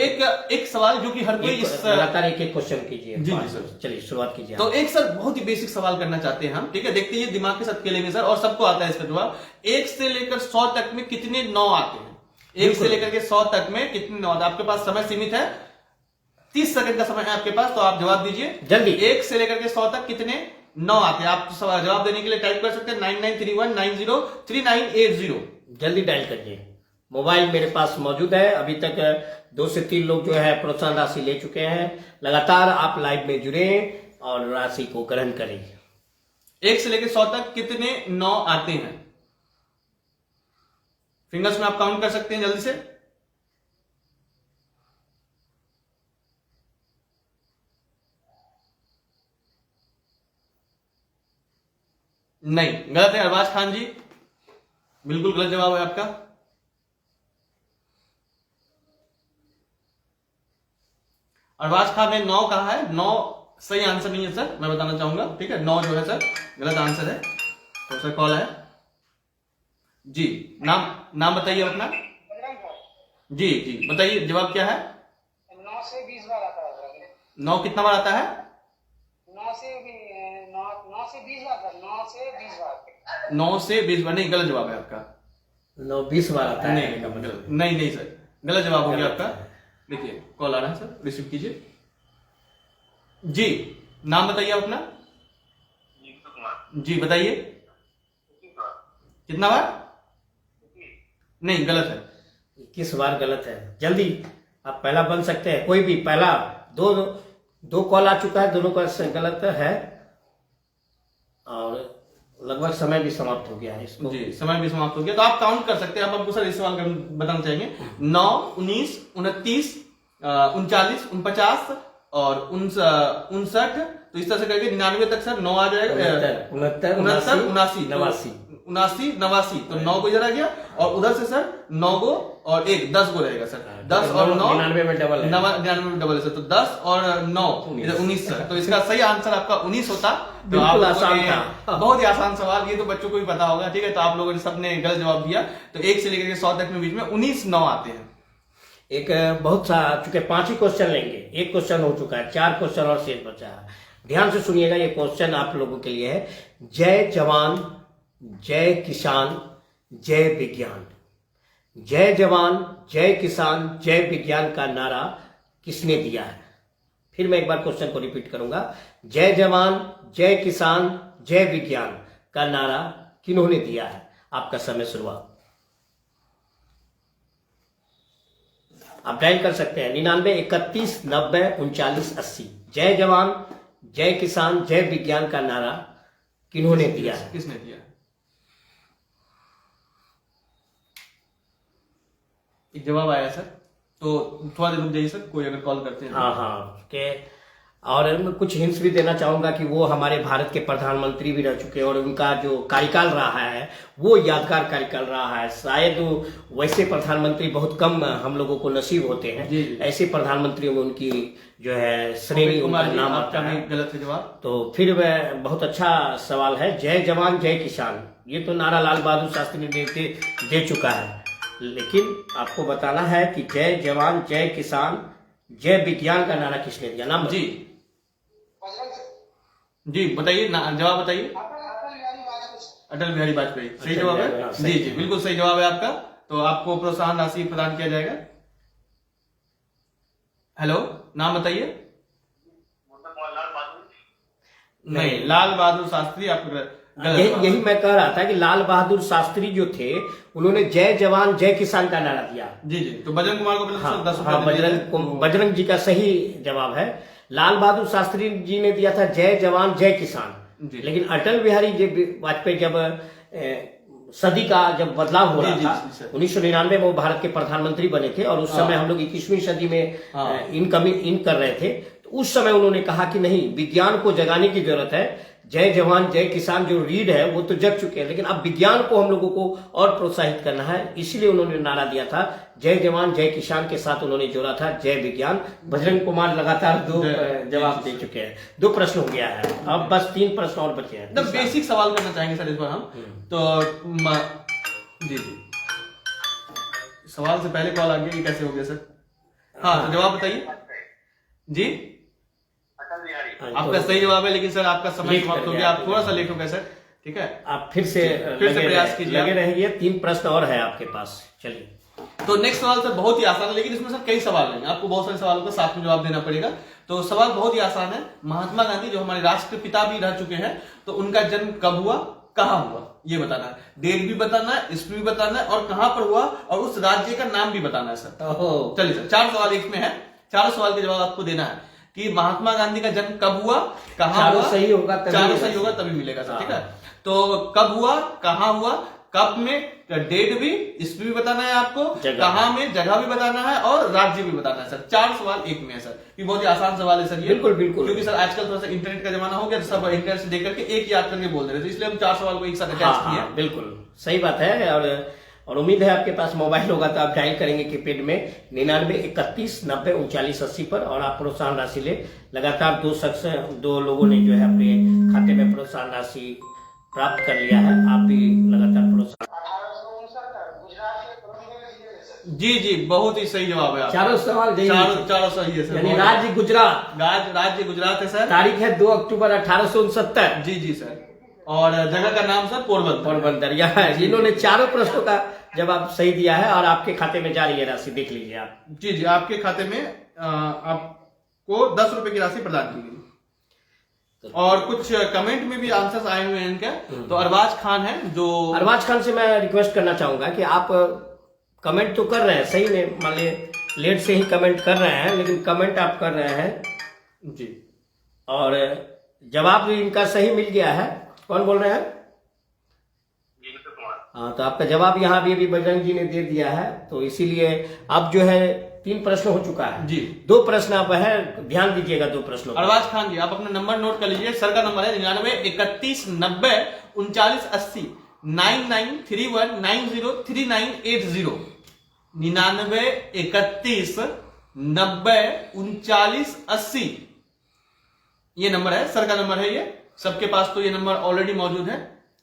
एक सवाल जो कि हर कोई लगातार एक क्वेश्चन कीजिए। जी सर, चलिए शुरुआत कीजिए। तो एक सर बहुत ही बेसिक सवाल करना चाहते हैं हम, ठीक है। देखते हैं दिमाग के साथ खेलेंगे सर, और सबको आता है इसका जवाब। 1 से लेकर 100 तक में कितने 9 आते हैं? 1 से लेकर के 100 तक में कितने 9 आते हैं? आपके पास समय सीमित है, 30 सेकंड का समय है आपके पास, तो आप जवाब दीजिए जल्दी। 1 से लेकर के 100 तक कितने 9 आते हैं? आप जवाब देने के लिए टाइप कर सकते हैं 9931903980। जल्दी डायल करिए। मोबाइल मेरे पास मौजूद है। अभी तक 2 से 3 लोग जो है प्रोत्साहन राशि ले चुके हैं। लगातार आप लाइव में जुड़े और राशि को ग्रहण करें। 1 से लेकर 100 तक कितने 9 आते हैं? फिंगर्स में आप काउंट कर सकते हैं जल्दी से। नहीं, गलत है अरबाज खान जी, बिल्कुल गलत जवाब है आपका। अरबाज खान ने 9 कहा है। 9 सही आंसर नहीं है सर, मैं बताना चाहूंगा, ठीक है। 9 जो है सर गलत आंसर है। तो सर कॉल है जी, नाम बताइए अपना। बजरंग सर। जी जी बताइए, जवाब क्या है? 9 से 20 बार आता है सर। 9 कितना बार आता है? 9 से 20 बार सर। 9 से 20 बार। 9 से 20 बार। नहीं, गलत जवाब है आपका। 9-20 बार आता है। नहीं सर, गलत जवाब हो गया आपका। देखिए कॉल आ रहा है सर, रिसीव कीजिए। जी, नाम बताइए अपना। जी बताइए, कितना बार? नहीं, गलत है। 21 बार गलत है। जल्दी आप पहला बन सकते हैं, कोई भी पहला। दो कॉल आ चुका है, दोनों का गलत है और लगभग समय भी समाप्त हो गया है इसको। जी, समय भी समाप्त हो गया। तो आप काउंट कर सकते हैं। आप हमको सर इस सवाल का बताना चाहेंगे। 9, 19, 29, 39, 49 और 59, तो इस तरह से करके 99 तक सर 9 आ जाएगा। 69, 79, 89। तो 9 को इधर आ गया और उधर से सर 9 को और 1 10 को रहेगा सर। 10 और 9 99 में डबल है। 99 में डबल है सर। तो 10 और 9 इधर 19 सर। तो इसका सही आंसर आपका 19 होता। तो बिल्कुल आप आसान लोगों ने था। बहुत ही आसान सवाल, ये तो बच्चों को भी पता होगा, ठीक है। तो आप लोगों ने सबने गलत जवाब दिया। तो 1 से लेकर 100 तक में बीच में 19 9 आते हैं। एक बहुत सा चूंकि 5 ही क्वेश्चन लेंगे, एक क्वेश्चन हो चुका है, 4 क्वेश्चन और शेष बचा है। ध्यान से सुनिएगा, ये क्वेश्चन आप लोगों के लिए है। जय जवान जय किसान जय विज्ञान। जय जवान जय किसान जय विज्ञान का नारा किसने दिया है? फिर मैं एक बार क्वेश्चन को रिपीट करूंगा। जय जवान जय किसान जय विज्ञान का नारा किन्होंने दिया है? आपका समय शुरुआत। आप डायल कर सकते हैं 99 31 90 39 80। जय जवान जय किसान जय विज्ञान का नारा किन्होंने दिया है? किसने दिया? एक जवाब आया सर, तो थोड़ा देर रुक जाइए सर, कोई अगर कॉल करते हैं। हाँ के और मैं कुछ हिंट्स भी देना चाहूंगा कि वो हमारे भारत के प्रधानमंत्री भी रह चुके हैं और उनका जो कार्यकाल रहा है वो यादगार कार्यकाल रहा है। शायद वैसे प्रधानमंत्री बहुत कम हम लोगों को नसीब होते हैं। जी। ऐसे प्रधानमंत्रियों में उनकी जो है श्रेणी, उनका नाम आता है। गलत है जवाब। तो फिर वह बहुत अच्छा सवाल है। जय जवान जय किसान, ये तो नारा लाल बहादुर शास्त्री ने दे चुका है, लेकिन आपको बताना है कि जय जवान जय किसान जय विज्ञान का नारा किसने दिया? नाम जी बजरंग सर। जी बताइए, जवाब बताइए। अटल बिहारी वाजपेयी। अटल बिहारी वाजपेयी सही जवाब है। जी जी बिल्कुल सही जवाब है आपका। तो आपको प्रोत्साहन राशि प्रदान किया जाएगा। हेलो, नाम बताइए। नहीं, लाल बहादुर शास्त्री। आप यही मैं कह रहा था कि लाल बहादुर शास्त्री जो थे उन्होंने जय जवान जय किसान का नारा दिया। जी जी। तो बजरंग कुमार को हाँ, 10 हाँ, बजरंग जी का सही जवाब है। लाल बहादुर शास्त्री जी ने दिया था जय जवान जय किसान, लेकिन अटल बिहारी वाजपेयी जब सदी का जब बदलाव हो रहा था 1999 में वो भारत के प्रधानमंत्री बने थे और उस समय हम लोग 21वीं सदी में इन कर रहे थे। तो उस समय उन्होंने कहा कि नहीं, विज्ञान को जगाने की जरूरत है। जय जवान जय किसान जो रीड है वो तो जग चुके हैं, लेकिन अब विज्ञान को हम लोगों को और प्रोत्साहित करना है, इसलिए उन्होंने नारा दिया था। जय जवान जय किसान के साथ उन्होंने जोड़ा था जय विज्ञान। बजरंग कुमार लगातार 2 जवाब दे चुके हैं। 2 प्रश्न हो गया है, अब बस 3 प्रश्न और बचे हैं। तो बेसिक सवाल करना चाहेंगे सर इस बार हम। तो जी जी, सवाल से पहले कॉल आ गया, ये कैसे हो गया सर? हाँ, तो जवाब बताइए जी। अटल बिहारी। आपका सही जवाब है, लेकिन सर आपका समय समाप्त हो गया। आप थोड़ा सा लेट हो गए सर, ठीक है। आप फिर से प्रयास कीजिए, लगे रहिए। 3 प्रश्न और है आपके पास। चलिए, तो नेक्स्ट सवाल सर बहुत ही आसान है, लेकिन इसमें सर कई सवाल हैं, आपको बहुत सारे सवालों का साथ में जवाब देना पड़ेगा। तो सवाल बहुत ही आसान है। महात्मा गांधी जो हमारे राष्ट्रपिता भी रह चुके हैं, तो उनका जन्म कब हुआ, कहाँ हुआ, ये बताना है। डेट भी बताना है, ईस्वी भी बताना है और कहां पर हुआ और उस राज्य का नाम भी बताना है सर। चलिए सर, 4 सवाल इसमें है, 4 सवाल के जवाब आपको देना है। कि महात्मा गांधी का जन्म कब हुआ, कहाँ चारों हुआ, सही होगा तभी चारों मिलेगा। सही होगा तभी मिलेगा सर, ठीक है। हाँ। तो कब हुआ, कहाँ हुआ, कब में डेट भी, इसमें भी बताना है आपको, जगह। कहाँ में जगह भी बताना है और राज्य भी बताना है सर। 4 सवाल एक में है सर। ये बहुत ही आसान सवाल है सर ये। बिल्कुल, बिल्कुल। क्योंकि सर आजकल थोड़ा सा इंटरनेट का जमाना हो गया, तो सब इंटरनेट से देख करके एक याद करके बोल दे रहे थे, इसलिए हम 4 सवाल को एक साथ अटैच हाँ, किए। हाँ, बिल्कुल सही बात है। और उम्मीद है आपके पास मोबाइल होगा तो आप डायल करेंगे कीपैड में 99 31 90 39 80 पर, और आप प्रोत्साहन राशि ले। लगातार 2 लोगों ने जो है अपने खाते में प्रोत्साहन राशि प्राप्त कर लिया है। आप भी लगातार प्रोत्साहन। 1869 गुजरात के प्रमुख जिले में सर। जी जी, बहुत ही सही जवाब है आपका। चारों सवाल सही है। चारों सही है सर। यानी बहुत- राज्य गुजरात, राज्य गुजरात है सर। तारीख है 2 अक्टूबर 1869। जी जी सर। और जगह का नाम सर पोरबंदर। पोरबंदर। यहाँ इन्होंने चारों प्रश्नों का जवाब सही दिया है और आपके खाते में जा रही है राशि, देख लीजिए आप। जी जी, आपके खाते में आपको 10 रुपए की राशि प्रदान की गई। और कुछ कमेंट में भी आंसर्स आए हुए हैं इनके। तो अरबाज खान है जो, अरबाज खान से मैं रिक्वेस्ट करना चाहूंगा कि आप कमेंट तो कर रहे हैं सही में, मान ली लेट से ही कमेंट कर रहे हैं, लेकिन कमेंट आप कर रहे हैं जी और जवाब भी इनका सही मिल गया है। कौन बोल रहे हैं? हाँ, तो आपका जवाब यहाँ अभी बजरंग जी ने दे दिया है, तो इसीलिए अब जो है 3 प्रश्न हो चुका है जी। 2 प्रश्न अब है, ध्यान दीजिएगा 2 प्रश्नों पर। अरबाज खान जी, आप अपना नंबर नोट कर लीजिए। सर का नंबर है 99 31 90 39 80 9931903980 99 31 90 39 80 ये नंबर है, सर का नंबर है ये। सबके पास तो ये नंबर ऑलरेडी मौजूद है।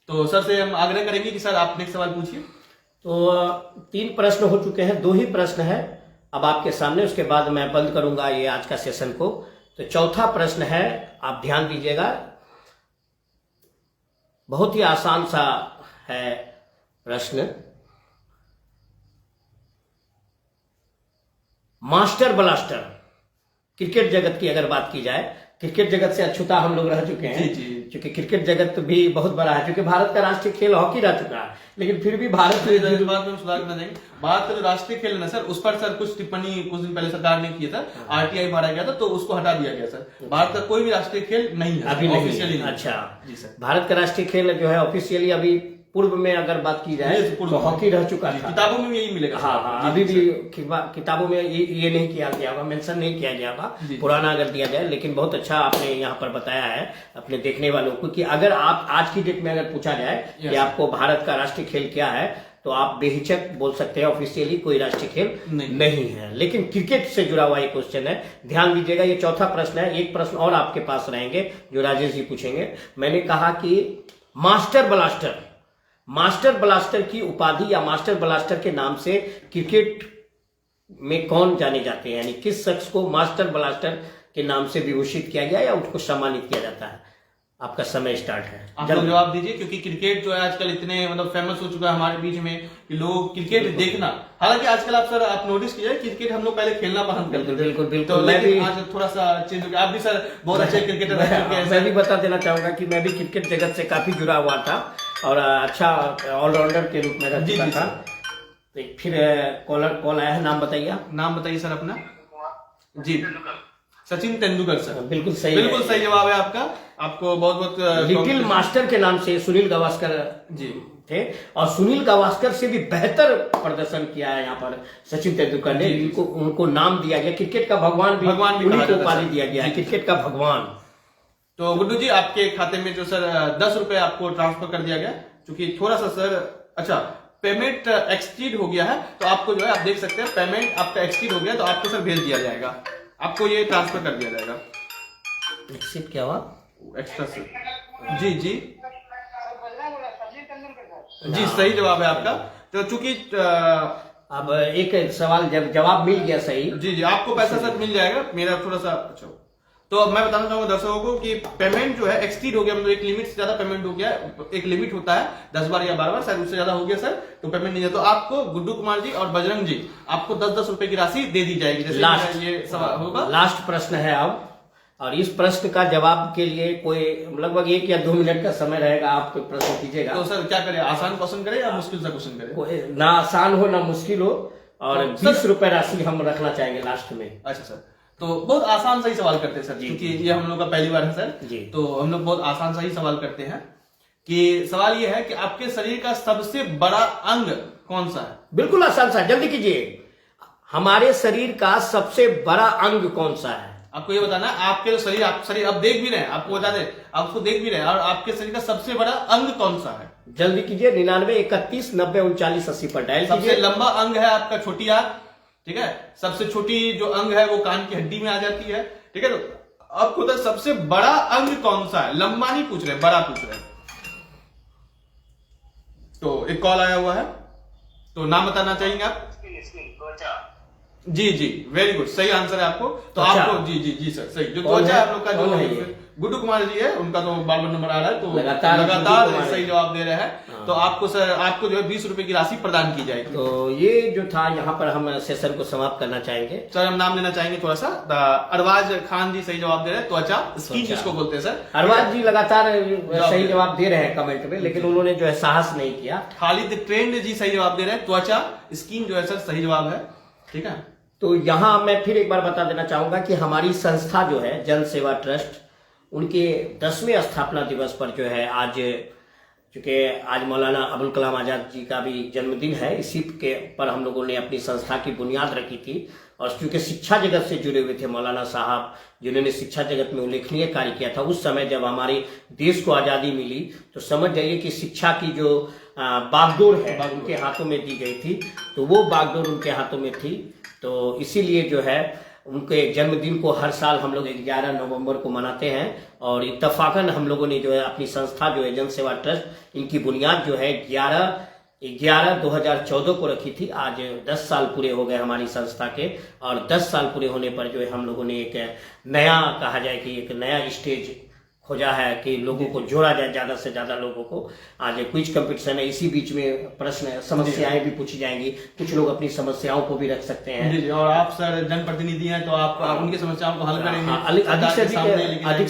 तो सर से हम आग्रह करेंगे कि सर आप नेक्स्ट सवाल पूछिए। तो 3 प्रश्न हो चुके हैं, 2 ही प्रश्न है अब आपके सामने, उसके बाद मैं बंद करूंगा ये आज का सेशन को। तो चौथा प्रश्न है, आप ध्यान दीजिएगा, बहुत ही आसान सा है प्रश्न। मास्टर ब्लास्टर, क्रिकेट जगत की अगर बात की जाए, क्रिकेट जगत से अछूता हम लोग रह चुके हैं। जी, जी। क्योंकि क्रिकेट जगत भी बहुत बड़ा है, क्योंकि भारत का राष्ट्रीय खेल हॉकी रह चुका है, लेकिन फिर भी भारत इस बात में सुधार करना चाहिए। बात जो राष्ट्रीय खेल है ना सर, उस पर सर कुछ टिप्पणी कुछ दिन पहले सरकार ने किया था, आरटीआई मारा गया था, तो उसको हटा दिया गया सर। भारत का कोई भी राष्ट्रीय खेल नहीं है अभी नहीं ऑफिशियली। है। अच्छा जी सर। भारत का राष्ट्रीय खेल जो है ऑफिशियली अभी पूर्व में अगर बात की जाए जी, पूर्व तो में। हॉकी रह चुका था। किताबों में भी यही मिलेगा। हाँ हाँ, अभी भी किताबों में ये नहीं किया गया होगा, मेंशन नहीं किया गया होगा जी। पुराना अगर दिया जाए। लेकिन बहुत अच्छा आपने यहाँ पर बताया है अपने देखने वालों को कि अगर आप आज की डेट में अगर पूछा जाए कि आपको भारत का राष्ट्रीय खेल क्या है, तो आप बेहिचक बोल सकते हैं ऑफिशियली कोई राष्ट्रीय खेल नहीं है। लेकिन क्रिकेट से जुड़ा हुआ एक क्वेश्चन है, ध्यान दीजिएगा। ये चौथा प्रश्न है, एक प्रश्न और आपके पास रहेंगे जो राजेश जी पूछेंगे। मैंने कहा कि मास्टर ब्लास्टर की उपाधि या मास्टर ब्लास्टर के नाम से क्रिकेट में कौन जाने जाते हैं, यानी किस शख्स को मास्टर ब्लास्टर के नाम से विभूषित किया गया या उसको सम्मानित किया जाता है। आपका समय स्टार्ट है, आप लोग जवाब दीजिए। क्योंकि क्रिकेट जो है आजकल इतने मतलब फेमस हो चुका है हमारे बीच में कि लोग क्रिकेट देखना, हालांकि आजकल आप नोटिस कीजिए क्रिकेट हम लोग पहले खेलना पसंद करते थे। बिल्कुल। तो मैं लेकिन भी आज थोड़ा सा चेंज हो गया। आप भी सर बहुत अच्छे क्रिकेटर रह चुके हैं मैं सर। भी बता देना चाहूंगा कि मैं भी क्रिकेट जगत से काफी जुड़ा हुआ था और अच्छा ऑलराउंडर के रूप में रह जी, चुका जी, था। तो फिर कॉल आया है, नाम बताइए आप। नाम बताइए सर अपना। जी, सचिन तेंदुलकर सर। बिल्कुल सही बिल्कुल है। सही जवाब है आपका। आपको बहुत बहुत लिटिल मास्टर के नाम से सुनील गावस्कर जी थे, और सुनील गावस्कर से भी बेहतर प्रदर्शन किया है यहाँ पर सचिन तेंदुलकर ने। उनको नाम दिया गया, क्रिकेट का भगवान भी उन्हीं कहा को जाता उपाधि है। दिया गया है, क्रिकेट का भगवान। तो गुड्डू जी, आपके खाते में जो सर 10 रुपए आपको ट्रांसफर कर दिया गया, क्योंकि थोड़ा सा सर अच्छा पेमेंट एक्ससीड हो गया है, तो आपको जो है आप देख सकते हैं पेमेंट आपका एक्ससीड हो गया, तो आपको सर भेज दिया जाएगा, आपको ये ट्रांसफर कर दिया जाएगा। एक्सिट क्या हुआ? एक्स्ट्रा से जी जी सर बजरंग बोला, सचिन तेंदुलकर सर। जी, सही जवाब है आपका। तो चूंकि अब एक सवाल जब जवाब मिल गया सही, जी जी आपको पैसा सर मिल जाएगा। मेरा थोड़ा सा अच्छा, तो मैं बताना चाहूंगा दर्शकों को कि पेमेंट जो है एक्ससीड हो गया, मतलब एक लिमिट से ज्यादा पेमेंट हो गया। एक लिमिट होता है 10 बार या 12 बार, शायद उससे ज्यादा हो गया सर, तो पेमेंट नहीं है। तो आपको गुड्डू कुमार जी और बजरंग जी आपको 10-10 रुपए की राशि दे दी जाएगी। जैसे लास्ट ये सवाल होगा, लास्ट प्रश्न है अब, और इस प्रश्न का जवाब के लिए कोई लगभग 1 या 2 मिनट का समय रहेगा। आप कोई प्रश्न कीजिएगा, तो सर क्या करें, आसान क्वेश्चन करें या मुश्किल सा क्वेश्चन करें? कोई ना आसान हो ना मुश्किल हो, और तो 20 रुपए राशि हम रखना चाहेंगे लास्ट में। अच्छा सर, तो बहुत आसान सा ही सवाल करते हैं सर, जी, क्योंकि जी, ये हम लोग का पहली बार है सर। जी। तो हम लोग बहुत आसान सा ही सवाल करते हैं कि सवाल ये है कि आपके शरीर का सबसे बड़ा अंग कौन सा है? बिल्कुल आसान सा, जल्दी कीजिए। हमारे शरीर का सबसे बड़ा अंग कौन सा है? आपको ये बताना है, आपके शरीर, आप शरीर अब देख भी रहे हैं, आपको बता दें, आपको देख भी रहे हैं, और आपके शरीर का सबसे बड़ा अंग कौन सा है? जल्दी कीजिए, 99 31 90 39 80 पर डायल सबसे कीजिए। लंबा अंग है आपका छोटी आंख, ठीक है। सबसे छोटी जो अंग है वो कान की हड्डी में आ जाती है, ठीक है। तो आपको तो सबसे बड़ा अंग कौन सा है? लंबा नहीं पूछ रहे, बड़ा पूछ रहे। तो एक कॉल आया हुआ है, तो नाम बताना चाहेंगे आप? जी जी, वेरी गुड, सही आंसर है आपको। तो अच्छा। आपको जी जी जी सर, सही। जो कौन त्वचा है? आप लोग का कौन जो है ये? गुड्डू कुमार जी है, उनका तो बार बार नंबर आ रहा है, तो लगातार लगातार गुड्डू कुमार सही जवाब दे रहे हैं। हाँ। तो आपको सर, आपको जो है 20 रुपए की राशि प्रदान की जाएगी। तो ये जो था, यहाँ पर हम सेशन को समाप्त करना चाहेंगे। सर हम नाम लेना चाहेंगे थोड़ा सा। अरबाज खान जी सही जवाब दे रहे हैं, त्वचा स्किन जिसको बोलते हैं सर। अरबाज जी लगातार सही जवाब दे रहे हैं कमेंट में, लेकिन उन्होंने जो है साहस नहीं किया। खालिद ट्रेंड जी सही जवाब दे रहे हैं, त्वचा स्किन जो है सर सही जवाब है, ठीक है। तो यहाँ मैं फिर एक बार बता देना चाहूंगा कि हमारी संस्था जो है जन सेवा ट्रस्ट, उनके 10वें स्थापना दिवस पर जो है आज, चूंकि आज मौलाना अबुल कलाम आजाद जी का भी जन्मदिन है, इसी के पर हम लोगों ने अपनी संस्था की बुनियाद रखी थी। और चूंकि शिक्षा जगत से जुड़े हुए थे मौलाना साहब, जिन्होंने शिक्षा जगत में उल्लेखनीय कार्य किया था, उस समय जब हमारे देश को आजादी मिली तो समझ जाइए कि शिक्षा की जो बागडोर है उनके हाथों में दी गई थी, तो वो बागडोर उनके हाथों में थी। तो इसीलिए जो है उनके जन्मदिन को हर साल हम लोग 11 नवंबर को मनाते हैं। और इत्तफाकन हम लोगों ने जो है अपनी संस्था जो है जन सेवा ट्रस्ट, इनकी बुनियाद जो है 11/11/2014 को रखी थी। आज 10 साल पूरे हो गए हमारी संस्था के, और 10 साल पूरे होने पर जो है हम लोगों ने एक नया, कहा जाए कि एक नया स्टेज खोजा है कि लोगों को जोड़ा जाए, ज्यादा से ज्यादा लोगों को। आज क्विज कंपटीशन है, इसी बीच में प्रश्न समस्याएं भी पूछी जाएंगी, कुछ लोग अपनी समस्याओं को भी रख सकते हैं। जी जी, और आप सर जनप्रतिनिधि हैं, तो आप उनकी समस्याओं को हल करेंगे। हाँ, अधिक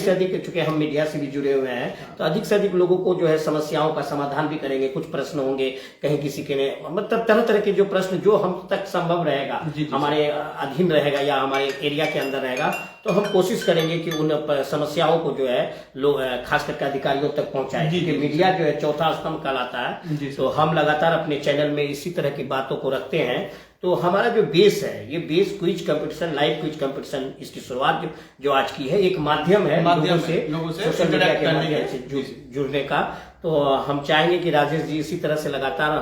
से अधिक चूंकि हम मीडिया से भी जुड़े हुए हैं, तो अधिक से अधिक लोगों को जो है समस्याओं का समाधान भी करेंगे। कुछ प्रश्न होंगे, कहीं किसी के ने, मतलब तरह तरह के जो प्रश्न जो हम तक संभव रहेगा, हमारे अधीन रहेगा या हमारे एरिया के अंदर रहेगा, तो हम कोशिश करेंगे कि उन समस्याओं को जो है लोग खास करके अधिकारियों तक पहुंचाए। क्योंकि मीडिया जो है चौथा स्तंभ कहलाता है, तो हम लगातार अपने चैनल में इसी तरह की बातों को रखते हैं। तो हमारा जो बेस है, ये base quiz competition, live quiz competition, इसकी शुरुआत जो आज की है, एक माध्यम है लोगों से सोशल मीडिया के माध्यम से जुड़ने का। तो हम चाहेंगे कि राजेश जी इसी तरह से लगातार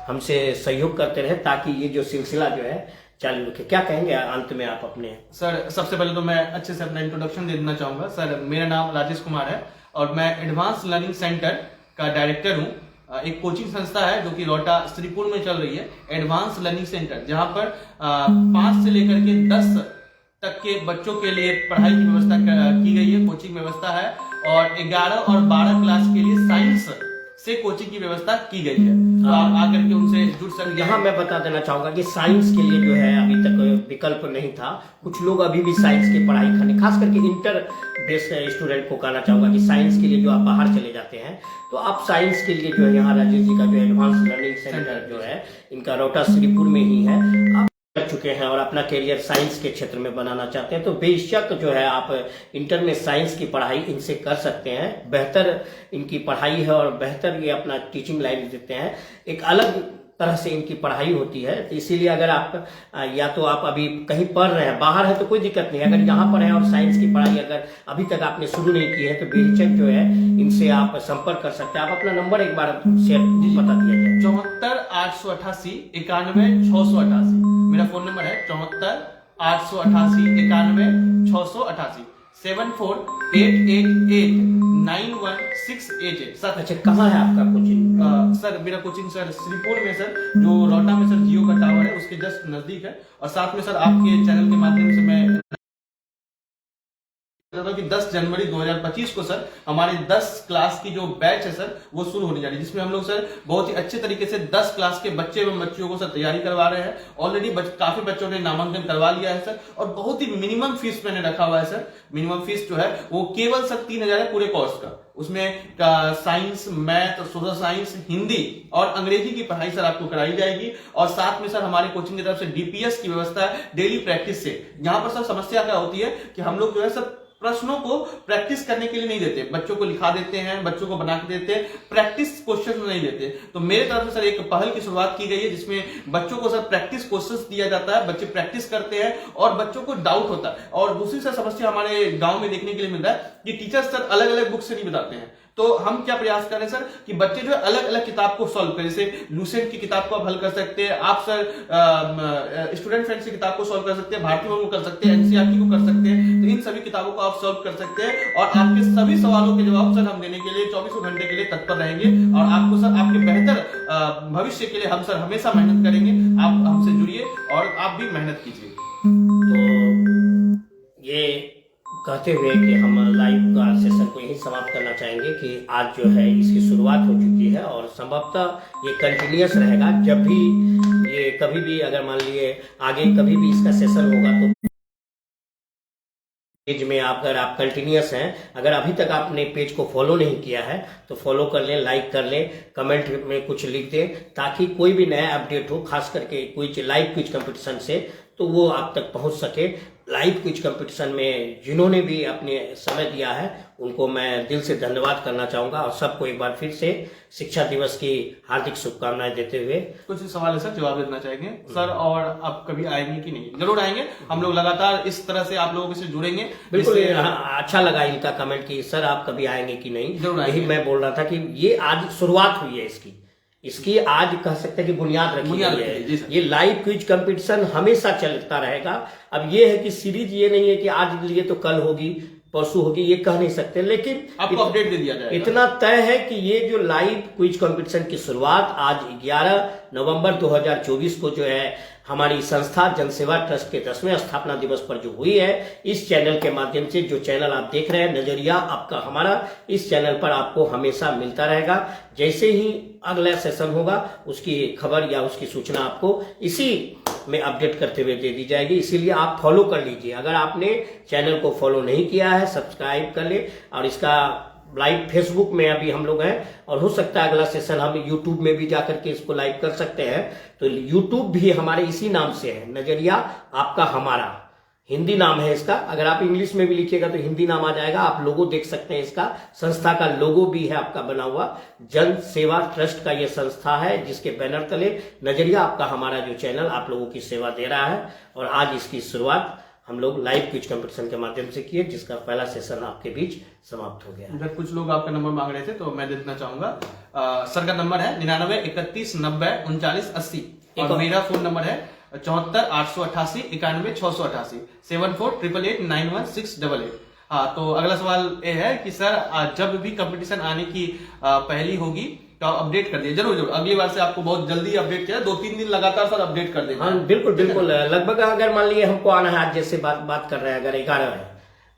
हमसे सहयोग करते रहे, ताकि ये जो सिलसिला जो है चालू रखे। क्या कहेंगे अंत में आप अपने? सर सबसे पहले तो मैं अच्छे से अपना इंट्रोडक्शन दे देना चाहूंगा। सर मेरा नाम राजेश कुमार है, और मैं एडवांस लर्निंग सेंटर का डायरेक्टर हूँ। एक कोचिंग संस्था है जो कि रोहटा श्रीपुर में चल रही है, एडवांस लर्निंग सेंटर, जहां पर 5 से लेकर के 10 तक के बच्चों के लिए पढ़ाई की व्यवस्था की गई है, कोचिंग व्यवस्था है। और 11 और 12 क्लास के लिए साइंस से कोचिंग की व्यवस्था की गई है, तो आप आकर के उनसे जुड़ सकते। यहाँ मैं बता देना चाहूंगा कि साइंस के लिए जो है अभी तक विकल्प नहीं था। कुछ लोग अभी भी साइंस की पढ़ाई करने, खास करके इंटर बेस स्टूडेंट को कहना चाहूंगा कि साइंस के लिए जो आप बाहर चले जाते हैं, तो आप साइंस के लिए जो है यहाँ राजेश जी का जो एडवांस लर्निंग सेंटर जो है, इनका रोहटा श्रीपुर में ही है, आप कर चुके हैं और अपना करियर साइंस के क्षेत्र में बनाना चाहते हैं, तो बेशक जो है आप इंटर में साइंस की पढ़ाई इनसे कर सकते हैं। बेहतर इनकी पढ़ाई है और बेहतर ये अपना टीचिंग लाइन देते हैं। एक अलग तरह से इनकी पढ़ाई होती है, तो इसीलिए अगर आप या तो आप अभी कहीं पढ़ रहे हैं, बाहर है तो कोई दिक्कत नहीं, अगर यहाँ पर है और साइंस की पढ़ाई अगर अभी तक आपने शुरू नहीं की है, तो बेहिचक जो है इनसे आप संपर्क कर सकते हैं। आप अपना नंबर एक बार शेयर बता दिया जाए। 74 888 91 688 मेरा फोन नंबर है। 74 888 91 688 7488 91688। अच्छा, कहाँ है आपका कोचिंग? सर मेरा कोचिंग सर श्रीपुर में सर, जो रोहटा में सर जियो का टावर है उसके जस्ट नजदीक है। और साथ में सर आपके चैनल के माध्यम से मैं कि 10 जनवरी 2025 को सर हमारे 10 क्लास की जो बैच है सर वो शुरू होने जा रही है, जिसमें हम लोग सर बहुत ही अच्छे तरीके से 10 क्लास के बच्चे एवं बच्चियों को सर तैयारी करवा रहे हैं। ऑलरेडी काफी बच्चों ने नामांकन करवा लिया है सर, और बहुत ही मिनिमम फीस मैंने रखा हुआ है सर। मिनिमम फीस जो है वो केवल सर 3000 है पूरे कोर्स का। उसमें science, math, social science, Hindi और अंग्रेजी की पढ़ाई सर आपको कराई जाएगी, और साथ में सर हमारे कोचिंग की तरफ से डीपीएस की व्यवस्था है डेली प्रैक्टिस से। यहाँ पर सर समस्या क्या होती है कि हम लोग जो है सर प्रश्नों को प्रैक्टिस करने के लिए नहीं देते, बच्चों को लिखा देते हैं, बच्चों को बना के देते हैं, प्रैक्टिस क्वेश्चन नहीं देते। तो मेरे तरफ से सर एक पहल की शुरुआत की गई है, जिसमें बच्चों को सर प्रैक्टिस क्वेश्चंस दिया जाता है, बच्चे प्रैक्टिस करते हैं और बच्चों को डाउट होता है। और दूसरी सर समस्या हमारे गांव में देखने के लिए मिल रहा है कि टीचर्स सर अलग अलग बुक से नहीं बताते हैं। तो हम क्या प्रयास करें सर कि बच्चे जो है अलग अलग किताब को सॉल्व करें। जैसे लूसेंट की किताब को आप हल कर सकते हैं, आप सर स्टूडेंट फ्रेंड्स की किताब को सॉल्व कर सकते हैं, भारतीय को कर सकते हैं, एनसीईआरटी को कर सकते हैं। तो इन सभी किताबों को आप सॉल्व कर सकते हैं, और आपके सभी सवालों के जवाब सर हम देने के लिए 24 घंटे के लिए तत्पर रहेंगे। और आपको सर आपके बेहतर भविष्य के लिए हम सर हमेशा मेहनत करेंगे। आप हमसे जुड़िए और आप भी मेहनत कीजिए। तो ये कहते हुए कि हम लाइव का सेशन को यही समाप्त करना चाहेंगे कि आज जो है इसकी शुरुआत हो चुकी है, और संभवतः ये कंटिन्यूअस रहेगा। जब भी ये कभी भी अगर मान लिए आगे कभी भी इसका सेशन होगा तो पेज में अगर आप कंटिन्यूअस हैं, अगर अभी तक आपने पेज को फॉलो नहीं किया है तो फॉलो कर लें, लाइक कर लें, कमेंट में कुछ लिख दें, ताकि कोई भी नया अपडेट हो, खास करके क्विज लाइव क्विज कंपटीशन से, तो वो आप तक पहुंच सके। लाइव क्विज कंपटीशन में जिन्होंने भी अपने समय दिया है उनको मैं दिल से धन्यवाद करना चाहूंगा, और सबको एक बार फिर से शिक्षा दिवस की हार्दिक शुभकामनाएं देते हुए कुछ सवाल है सर, जवाब देना चाहेंगे सर। और आप कभी आएंगे कि नहीं? जरूर आएंगे, हम लोग लगातार इस तरह से आप लोगों से जुड़ेंगे। बिल्कुल अच्छा लगा इनका कमेंट कि सर आप कभी आएंगे कि नहीं। यही मैं बोल रहा था कि ये आज शुरुआत हुई है इसकी आज कह सकते हैं कि बुनियाद रखी गई है। ये लाइव क्विज कंपटीशन हमेशा चलता रहेगा। अब ये है कि सीरीज ये नहीं है कि आज लिए तो कल होगी, परसों होगी, ये कह नहीं सकते, लेकिन आपको अपडेट दे दिया जाएगा। इतना तय है कि ये जो लाइव क्विज कंपटीशन की शुरुआत आज 11 नवंबर 2024 को जो है हमारी संस्था जनसेवा ट्रस्ट के 10वें स्थापना दिवस पर जो हुई है, इस चैनल के माध्यम से, जो चैनल आप देख रहे हैं नजरिया आपका हमारा, इस चैनल पर आपको हमेशा मिलता रहेगा। जैसे ही अगला सेशन होगा उसकी खबर या उसकी सूचना आपको इसी में अपडेट करते हुए दे दी जाएगी। इसीलिए आप फॉलो कर लीजिए। अगर आपने चैनल को फॉलो नहीं किया है सब्सक्राइब कर ले, और इसका लाइव फेसबुक में अभी हम लोग हैं, और हो सकता है अगला सेशन हम यूट्यूब में भी जाकर के इसको लाइव कर सकते हैं। तो यूट्यूब भी हमारे इसी नाम से है, नजरिया आपका हमारा, हिंदी नाम है इसका। अगर आप इंग्लिश में भी लिखिएगा तो हिंदी नाम आ जाएगा। आप लोगो देख सकते हैं, इसका संस्था का लोगो भी है आपका बना हुआ। जन सेवा ट्रस्ट का ये संस्था है, जिसके बैनर तले नजरिया आपका हमारा जो चैनल आप लोगों की सेवा दे रहा है। और आज इसकी शुरुआत हम लोग लाइव क्विज कंपटीशन के माध्यम से किए, जिसका पहला सेशन आपके बीच समाप्त हो गया। अगर कुछ लोग आपका नंबर मांग रहे थे तो मैं दे देना चाहूंगा। सर का नंबर है 99 31 90 39 80, और मेरा फोन नंबर है 74 888 91 688 74 91688। हाँ, तो अगला सवाल ये है कि सर जब भी कंपटीशन आने की पहली होगी तो अपडेट कर दिए। जरूर अगली बार से आपको बहुत जल्दी अपडेट किया, 2-3 दिन लगातार सर अपडेट कर देंगे। हाँ बिल्कुल लगभग अगर मान लिए हमको आना है, आज जैसे बात कर रहे हैं, अगर 11 है,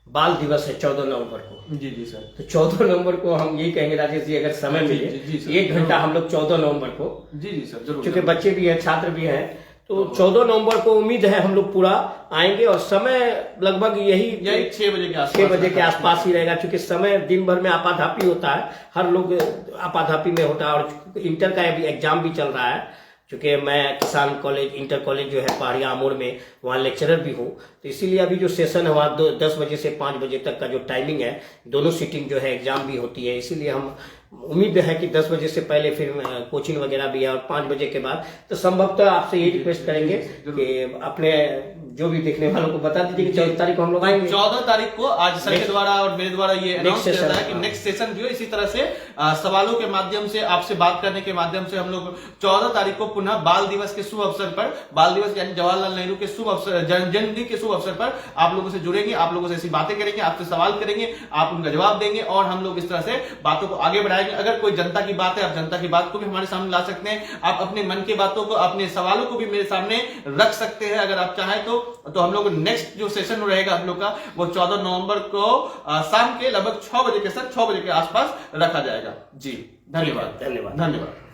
बाल दिवस है 14 नवंबर को। जी सर। तो 14 नवंबर को हम यही कहेंगे राजेश जी, अगर समय मिले 1 घंटा हम लोग 14 नवंबर को, जी सर जरूर, क्योंकि बच्चे भी हैं, छात्र भी हैं, तो 14 नवंबर को उम्मीद है हम लोग पूरा आएंगे। और समय लगभग यही 6 बजे के आसपास, 6 बजे के आसपास ही रहेगा, क्योंकि समय दिन भर में आपाधापी होता है, हर लोग आपाधापी में होता है। और इंटर का अभी एग्जाम भी चल रहा है, क्योंकि मैं किसान कॉलेज इंटर कॉलेज जो है पहाड़िया आमोर में, वहाँ लेक्चरर भी हूँ। तो इसीलिए अभी जो सेशन है वहाँ 10 बजे से 5 बजे तक का जो टाइमिंग है, दोनों सीटिंग जो है एग्जाम भी होती है। इसीलिए हम उम्मीद है कि 10 बजे से पहले फिर कोचिंग वगैरह भी है, और 5 बजे के बाद। तो संभवतः आपसे ये रिक्वेस्ट करेंगे कि अपने जो भी देखने वालों को बता दीजिए कि 14 तारीख को हम लोग आएंगे। 14 तारीख को आज सर के द्वारा और मेरे द्वारा ये अनाउंस किया जाता है कि नेक्स्ट सेशन जो है इसी तरह से सवालों के माध्यम से, आपसे बात करने के माध्यम से हम लोग 14 तारीख को पुनः बाल दिवस के शुभ अवसर पर, बाल दिवस यानी जवाहरलाल नेहरू के शुभ अवसर, जन्मदिन के शुभ अवसर पर आप लोगों से जुड़ेंगे, आप लोगों से ऐसी बातें करेंगे, आपसे सवाल करेंगे, आप उनका जवाब देंगे, और हम लोग इस तरह से बातों को आगे बढ़ाएंगे। उठाएंगे। अगर कोई जनता की बात है, आप जनता की बात को भी हमारे सामने ला सकते हैं, आप अपने मन की बातों को, अपने सवालों को भी मेरे सामने रख सकते हैं अगर आप चाहें तो हम लोग नेक्स्ट जो सेशन रहेगा हम लोग का वो 14 नवंबर को शाम के लगभग 6 बजे के 6 बजे के आसपास रखा जाएगा। जी धन्यवाद। धन्यवाद। धन्यवाद।